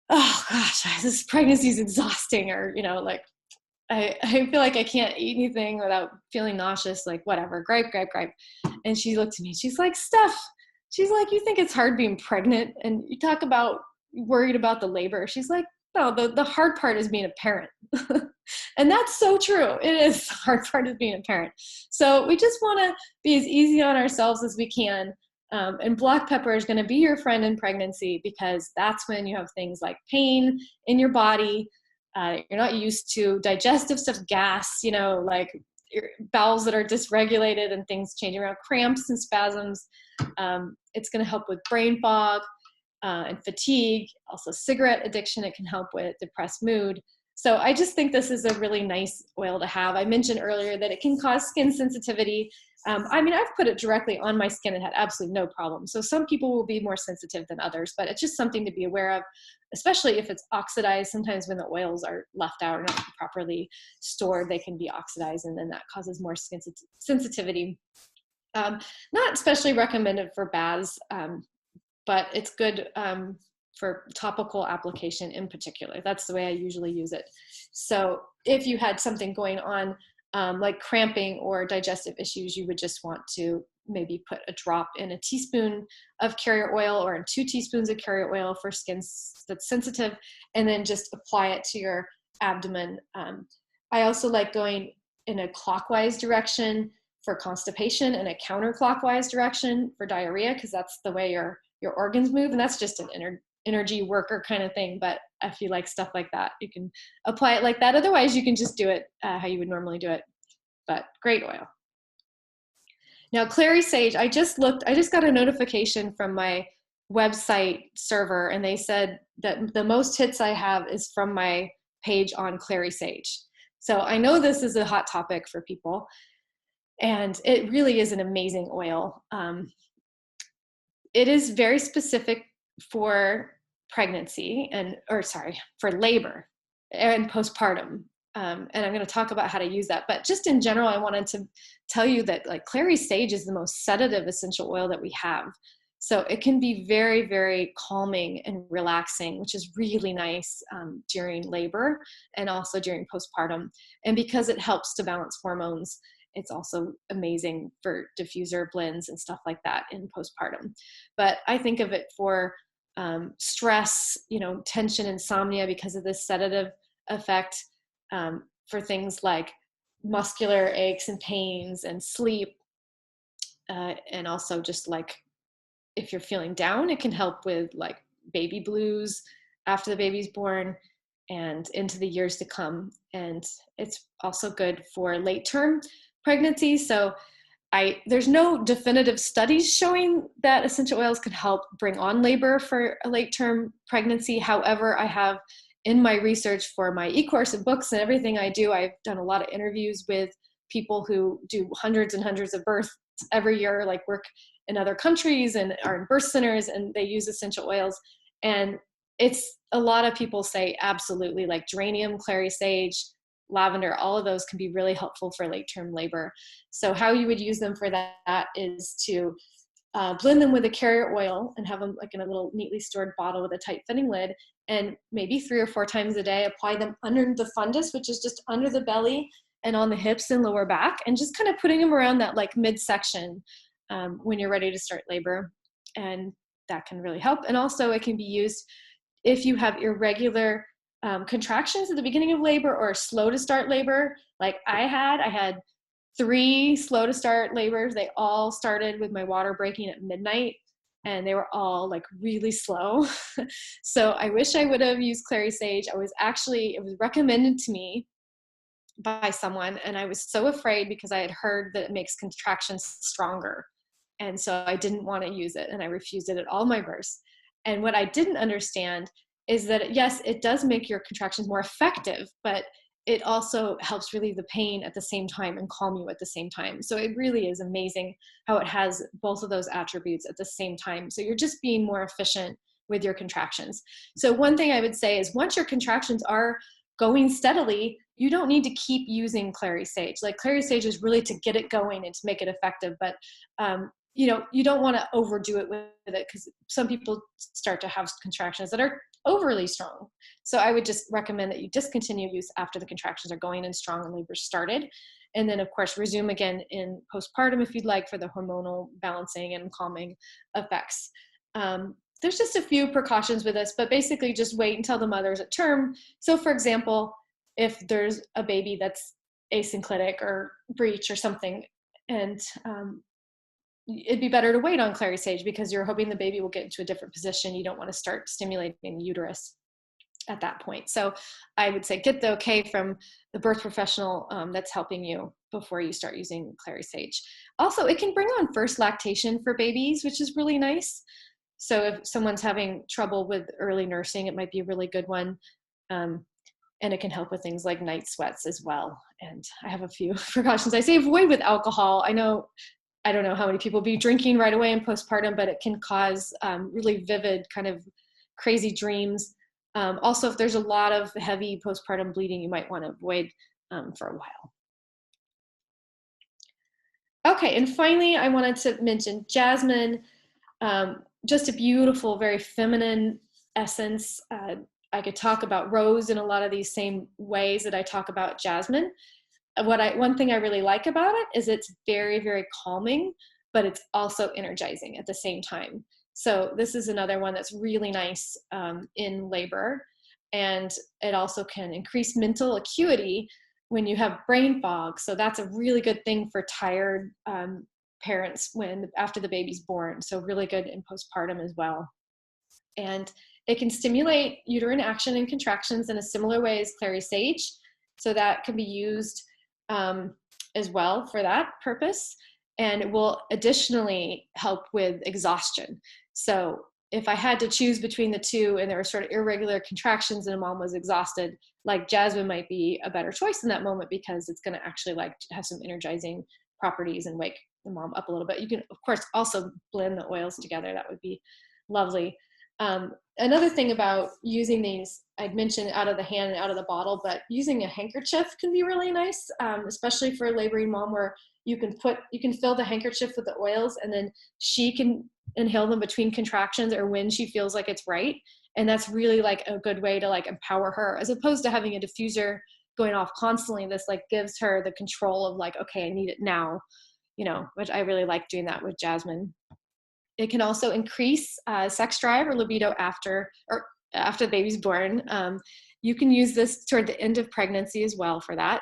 oh gosh, this pregnancy is exhausting. Or, you know, like I feel like I can't eat anything without feeling nauseous, like whatever, gripe. And she looked at me, she's like, Steph, she's like, you think it's hard being pregnant? And you talk about worried about the labor. She's like, no, the hard part is being a parent. And that's so true. It is the hard part of being a parent. So we just want to be as easy on ourselves as we can. And black pepper is going to be your friend in pregnancy, because that's when you have things like pain in your body. You're not used to digestive stuff, gas, you know, like your bowels that are dysregulated and things changing around, cramps and spasms. It's going to help with brain fog and fatigue, also cigarette addiction. It can help with depressed mood. So I just think this is a really nice oil to have. I mentioned earlier that it can cause skin sensitivity. I mean, I've put it directly on my skin and had absolutely no problem. So some people will be more sensitive than others, but it's just something to be aware of, especially if it's oxidized. Sometimes when the oils are left out or not properly stored, they can be oxidized, and then that causes more skin sensitivity. Not especially recommended for baths, but it's good for topical application in particular. That's the way I usually use it. So if you had something going on like cramping or digestive issues, you would just want to maybe put a drop in a teaspoon of carrier oil or in 2 teaspoons of carrier oil for skin that's sensitive, and then just apply it to your abdomen. I also like going in a clockwise direction for constipation and a counterclockwise direction for diarrhea, because that's the way your organs move, and that's just an energy worker kind of thing. But if you like stuff like that, you can apply it like that. Otherwise, you can just do it how you would normally do it. But great oil. Now, clary sage, I just got a notification from my website server, and they said that the most hits I have is from my page on clary sage. So I know this is a hot topic for people, and it really is an amazing oil. It is very specific for pregnancy for labor and postpartum. And I'm going to talk about how to use that. But just in general, I wanted to tell you that like clary sage is the most sedative essential oil that we have. So it can be very, very calming and relaxing, which is really nice during labor and also during postpartum. And because it helps to balance hormones, it's also amazing for diffuser blends and stuff like that in postpartum. But I think of it for stress, tension, insomnia, because of this sedative effect, for things like muscular aches and pains and sleep, and also just like if you're feeling down, it can help with like baby blues after the baby's born and into the years to come. And it's also good for late term pregnancy. So there's no definitive studies showing that essential oils can help bring on labor for a late term pregnancy. However, I have in my research for my e-course and books and everything I do, I've done a lot of interviews with people who do hundreds and hundreds of births every year, like work in other countries and are in birth centers, and they use essential oils. And it's a lot of people say absolutely, like geranium, clary sage, lavender, all of those can be really helpful for late-term labor. So how you would use them for that is to blend them with a carrier oil and have them like in a little neatly stored bottle with a tight fitting lid, and maybe 3 or 4 times a day apply them under the fundus, which is just under the belly and on the hips and lower back, and just kind of putting them around that like midsection when you're ready to start labor. And that can really help. And also it can be used if you have irregular contractions at the beginning of labor or slow to start labor. Like I had 3 slow to start labors. They all started with my water breaking at midnight, and they were all like really slow. So I wish I would have used clary sage. It was recommended to me by someone, and I was so afraid because I had heard that it makes contractions stronger. And so I didn't want to use it, and I refused it at all my births. And what I didn't understand is that, yes, it does make your contractions more effective, but it also helps relieve the pain at the same time and calm you at the same time. So it really is amazing how it has both of those attributes at the same time. So you're just being more efficient with your contractions. So one thing I would say is once your contractions are going steadily, you don't need to keep using clary sage. Like clary sage is really to get it going and to make it effective. But you don't want to overdo it with it, because some people start to have contractions that are overly strong. So I would just recommend that you discontinue use after the contractions are going and strong and labor started. And then of course, resume again in postpartum if you'd like, for the hormonal balancing and calming effects. There's just a few precautions with this, but basically just wait until the mother's at term. So for example, if there's a baby that's asynclitic or breech or something, and it'd be better to wait on clary sage because you're hoping the baby will get into a different position. You don't want to start stimulating the uterus at that point. So I would say get the okay from the birth professional that's helping you before you start using clary sage. Also, it can bring on first lactation for babies, which is really nice. So if someone's having trouble with early nursing, it might be a really good one. And it can help with things like night sweats as well. And I have a few precautions. I say avoid with alcohol. I don't know how many people be drinking right away in postpartum, but it can cause really vivid kind of crazy dreams. Also, if there's a lot of heavy postpartum bleeding, you might want to avoid for a while. Okay, and finally, I wanted to mention jasmine. Just a beautiful, very feminine essence. I could talk about rose in a lot of these same ways that I talk about jasmine. one thing I really like about it is it's very, very calming, but it's also energizing at the same time. So this is another one that's really nice in labor. And it also can increase mental acuity when you have brain fog. So that's a really good thing for tired parents after the baby's born. So really good in postpartum as well. And it can stimulate uterine action and contractions in a similar way as clary sage. So that can be used as well for that purpose. And it will additionally help with exhaustion. So if I had to choose between the two and there were sort of irregular contractions and a mom was exhausted, like jasmine might be a better choice in that moment because it's going to actually like have some energizing properties and wake the mom up a little bit. You can, of course, also blend the oils together. That would be lovely. Another thing about using these, I'd mentioned out of the hand and out of the bottle, but using a handkerchief can be really nice, especially for a laboring mom where you can fill the handkerchief with the oils and then she can inhale them between contractions or when she feels like it's right. And that's really like a good way to like empower her as opposed to having a diffuser going off constantly. This like gives her the control of like, okay, I need it now, which I really like doing that with jasmine. It can also increase sex drive or libido after the baby's born. You can use this toward the end of pregnancy as well for that.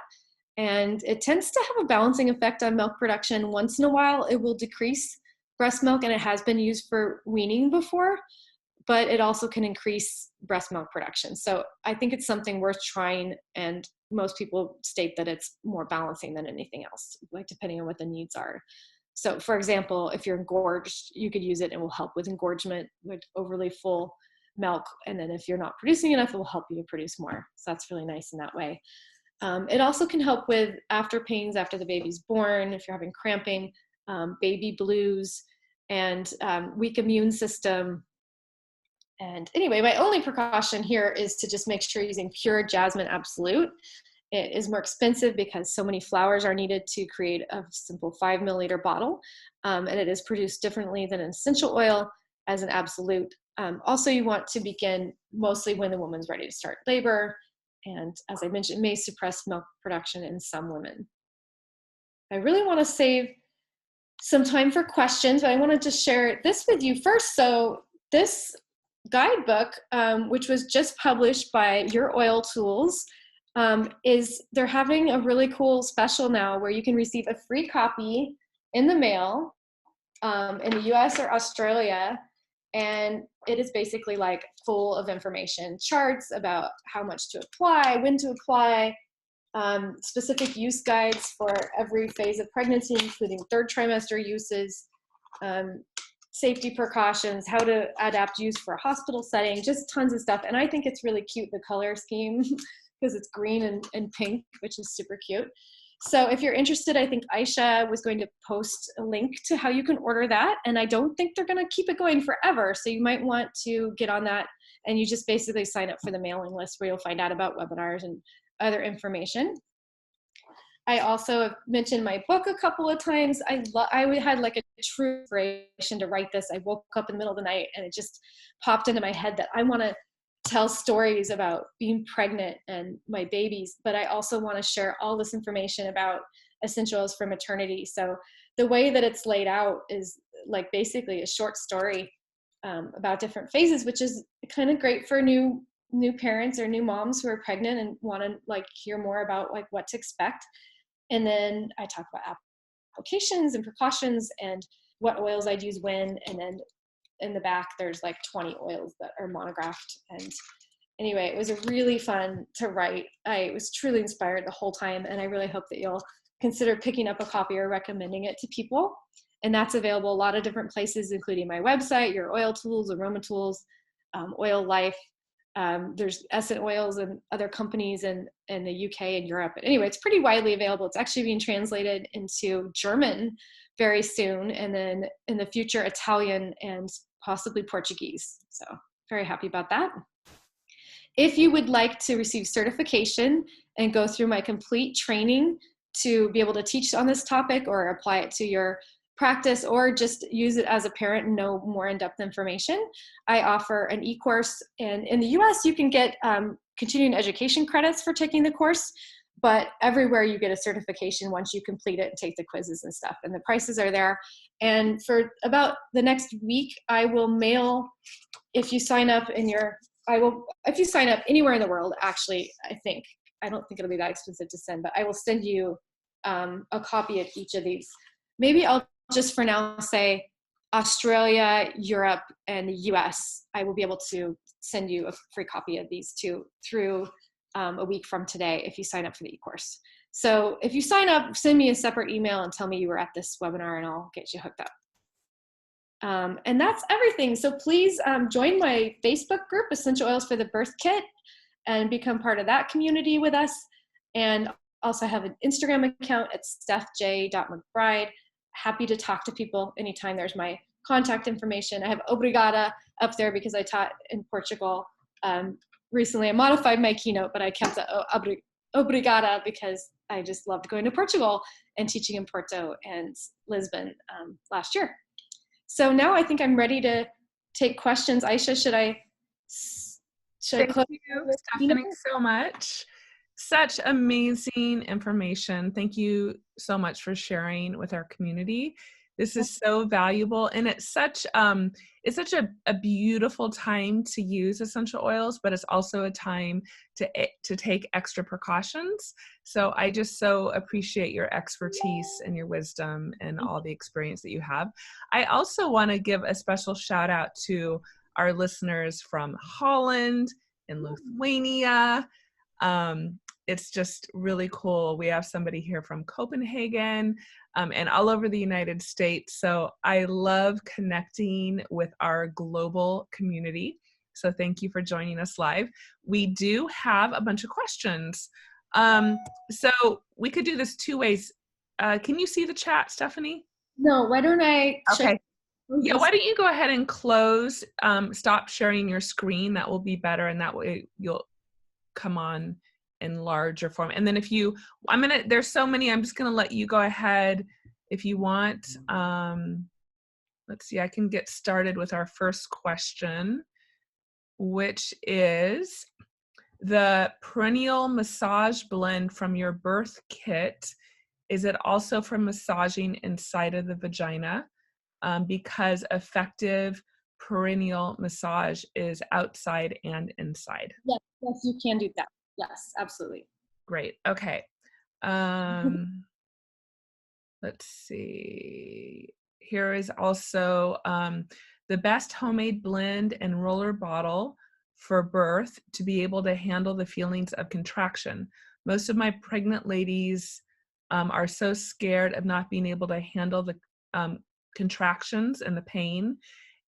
And it tends to have a balancing effect on milk production. Once in a while, it will decrease breast milk, and it has been used for weaning before, but it also can increase breast milk production. So I think it's something worth trying, and most people state that it's more balancing than anything else, like depending on what the needs are. So for example, if you're engorged, you could use it. It will help with engorgement with overly full milk. And then if you're not producing enough, it will help you to produce more. So that's really nice in that way. It also can help with after pains after the baby's born, if you're having cramping, baby blues, and weak immune system. And anyway, my only precaution here is to just make sure you're using pure jasmine absolute. It is more expensive because so many flowers are needed to create a simple 5 milliliter bottle. And it is produced differently than an essential oil as an absolute. Also, you want to begin mostly when the woman's ready to start labor. And as I mentioned, it may suppress milk production in some women. I really want to save some time for questions, but I wanted to share this with you first. So this guidebook, which was just published by Your Oil Tools, they're having a really cool special now where you can receive a free copy in the mail in the US or Australia. And it is basically like full of information, charts about how much to apply, when to apply, specific use guides for every phase of pregnancy, including third trimester uses, safety precautions, how to adapt use for a hospital setting, just tons of stuff. And I think it's really cute, the color scheme, because it's green and pink, which is super cute. So if you're interested, I think Aisha was going to post a link to how you can order that. And I don't think they're going to keep it going forever. So you might want to get on that, and you just basically sign up for the mailing list where you'll find out about webinars and other information. I also have mentioned my book a couple of times. I had like a true inspiration to write this. I woke up in the middle of the night and it just popped into my head that I want to tell stories about being pregnant and my babies, but I also want to share all this information about essentials for maternity. So the way that it's laid out is like basically a short story about different phases, which is kind of great for new parents or new moms who are pregnant and want to like hear more about like what to expect. And then I talk about applications and precautions and what oils I'd use when, and then in the back there's like 20 oils that are monographed. And anyway, it was really fun to write. I was truly inspired the whole time, and I really hope that you'll consider picking up a copy or recommending it to people. And that's available a lot of different places, including my website, Your Oil Tools, Aroma Tools, Oil Life. There's Essence Oils and other companies in the UK and Europe. But anyway, it's pretty widely available. It's actually being translated into German very soon, and then in the future, Italian and possibly Portuguese. So very happy about that. If you would like to receive certification and go through my complete training to be able to teach on this topic or apply it to your practice, or just use it as a parent and know more in-depth information, I offer an e-course. And in the US, you can get continuing education credits for taking the course, but everywhere you get a certification once you complete it and take the quizzes and stuff, and the prices are there. And for about the next week, I will mail, if you sign up if you sign up anywhere in the world, actually, I don't think it'll be that expensive to send, but I will send you a copy of each of these. Maybe I'll just for now say Australia, Europe, and the US. I will be able to send you a free copy of these two through a week from today if you sign up for the e-course. So if you sign up, send me a separate email and tell me you were at this webinar and I'll get you hooked up. And that's everything. So please join my Facebook group, Essential Oils for the Birth Kit, and become part of that community with us. And also have an Instagram account at stephj.mcbride. Happy to talk to people anytime. There's my contact information. I have obrigada up there because I taught in Portugal recently. I modified my keynote, but I kept the obrigada because I just loved going to Portugal and teaching in Porto and Lisbon last year. So now I think I'm ready to take questions. Aisha, should I Thank you, Stephanie, so much. Such amazing information. Thank you so much for sharing with our community. This is so valuable, and it's such a beautiful time to use essential oils, but it's also a time to take extra precautions. So I just so appreciate your expertise and your wisdom and all the experience that you have. I also want to give a special shout out to our listeners from Holland and Lithuania. It's just really cool. We have somebody here from Copenhagen and all over the United States. So I love connecting with our global community. So thank you for joining us live. We do have a bunch of questions. So we could do this two ways. Can you see the chat, Stephanie? No, why don't I check? Okay. Yeah, why don't you go ahead and close, stop sharing your screen. That will be better, and that way you'll come on in larger form. And then there's so many, I'm just gonna let you go ahead if you want. Let's see, I can get started with our first question, which is the perennial massage blend from your birth kit. Is it also for massaging inside of the vagina? Because effective perennial massage is outside and inside. Yes, you can do that. Yes, absolutely. Great. Okay. Let's see. Here is also the best homemade blend and roller bottle for birth to be able to handle the feelings of contraction. Most of my pregnant ladies are so scared of not being able to handle the contractions and the pain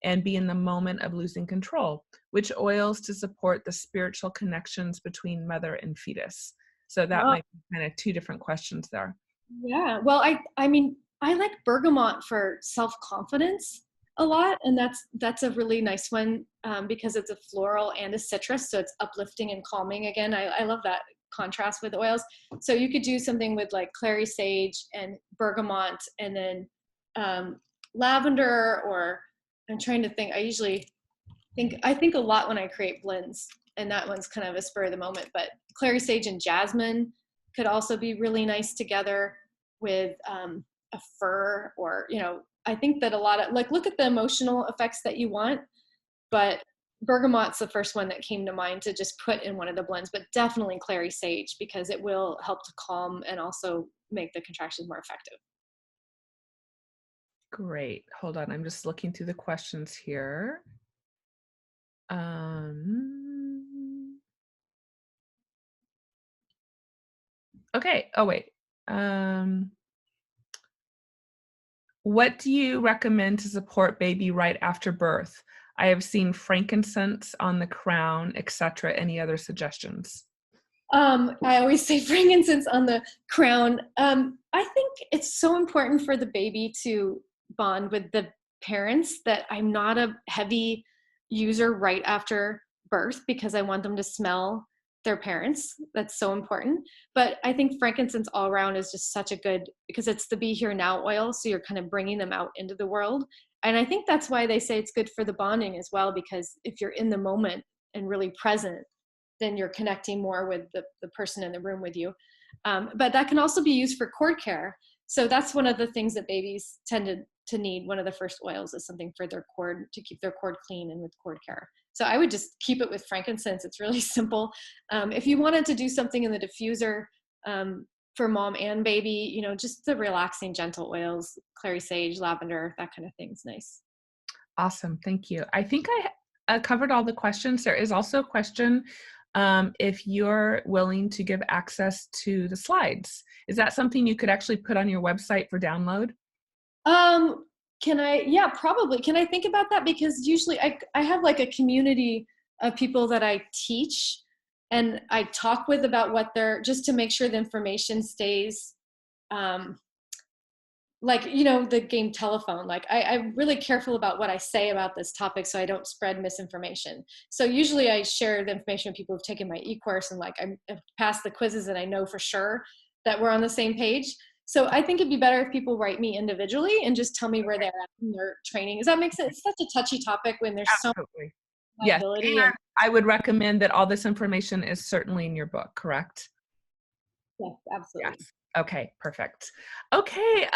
and be in the moment of losing control. Which oils to support the spiritual connections between mother and fetus? So that might be kind of two different questions there. Yeah, well, I mean, I like bergamot for self-confidence a lot, and that's a really nice one because it's a floral and a citrus, so it's uplifting and calming. Again, I love that contrast with oils. So you could do something with like clary sage and bergamot, and then lavender, or I'm trying to think. I think a lot when I create blends, and that one's kind of a spur of the moment, but clary sage and jasmine could also be really nice together with a fir, or, I think that a lot of, look at the emotional effects that you want, but bergamot's the first one that came to mind to just put in one of the blends, but definitely clary sage, because it will help to calm and also make the contractions more effective. Great. Hold on. I'm just looking through the questions here. Okay. Oh, wait. What do you recommend to support baby right after birth? I have seen frankincense on the crown, etc. Any other suggestions? I always say frankincense on the crown. I think it's so important for the baby to bond with the parents that I'm not a heavy user right after birth, because I want them to smell their parents. That's so important. But I think frankincense all around is just such a good, because it's the be here now oil, so you're kind of bringing them out into the world. And I think that's why they say it's good for the bonding as well, because if you're in the moment and really present, then you're connecting more with the person in the room with you. But that can also be used for cord care. So that's one of the things that babies tend to need. One of the first oils is something for their cord, to keep their cord clean and with cord care. So I would just keep it with frankincense. It's really simple. If you wanted to do something in the diffuser for mom and baby, you know, just the relaxing, gentle oils, clary sage, lavender, that kind of thing is nice. Awesome. Thank you. I think I covered all the questions. There is also a question if you're willing to give access to the slides. Is that something you could actually put on your website for download? Can I, yeah, probably. Can I think about that? Because usually I have like a community of people that I teach and I talk with about what they're, just to make sure the information stays, like, you know, the game telephone, like I'm really careful about what I say about this topic so I don't spread misinformation. So usually I share the information with people who've taken my e-course and like I've passed the quizzes and I know for sure that we're on the same page. So I think it'd be better if people write me individually and just tell me where they're at in their training. Does that make sense? It's such a touchy topic when there's so Absolutely. much Yes. liability. And I would recommend that all this information is certainly in your book, correct? Yes, absolutely. Yes. Okay, perfect. Okay,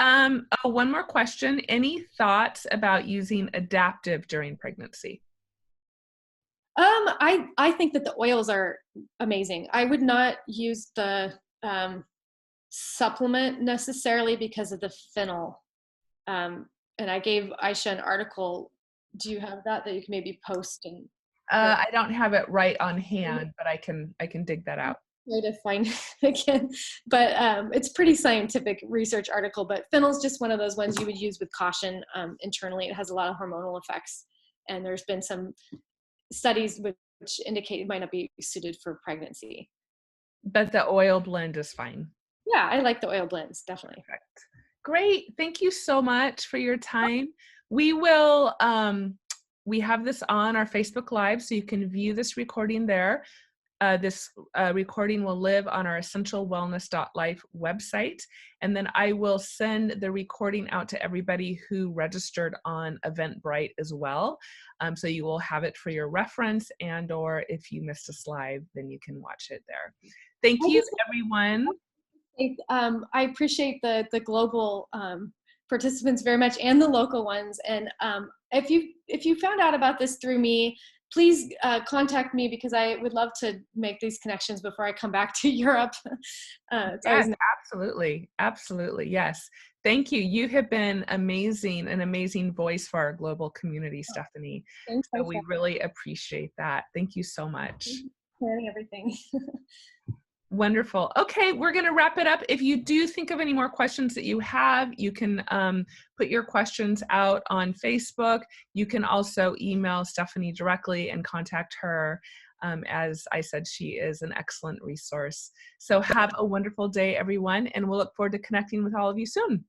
one more question. Any thoughts about using adaptive during pregnancy? I think that the oils are amazing. I would not use the supplement necessarily because of the phenol. And I gave Aisha an article. Do you have that you can maybe post and I don't have it right on hand, but I can dig that out. try to find it again? But it's pretty scientific research article. But phenol's just one of those ones you would use with caution internally. It has a lot of hormonal effects, and there's been some studies which indicate it might not be suited for pregnancy. But the oil blend is fine. Yeah, I like the oil blends, definitely. Perfect. Great. Thank you so much for your time. We will, we have this on our Facebook Live, so you can view this recording there. This recording will live on our essentialwellness.life website. And then I will send the recording out to everybody who registered on Eventbrite as well. So you will have it for your reference, and or if you missed a slide, then you can watch it there. Thank you, everyone. I appreciate the global participants very much, and the local ones. And if you found out about this through me, please contact me, because I would love to make these connections before I come back to Europe. Yes, absolutely. Absolutely. Yes. Thank you. You have been amazing, an amazing voice for our global community, Stephanie. Thanks, So we really appreciate that. Thank you so much. planning everything. Wonderful. Okay, we're going to wrap it up. If you do think of any more questions that you have, you can put your questions out on Facebook. You can also email Stephanie directly and contact her. As I said, she is an excellent resource. So have a wonderful day, everyone, and we'll look forward to connecting with all of you soon.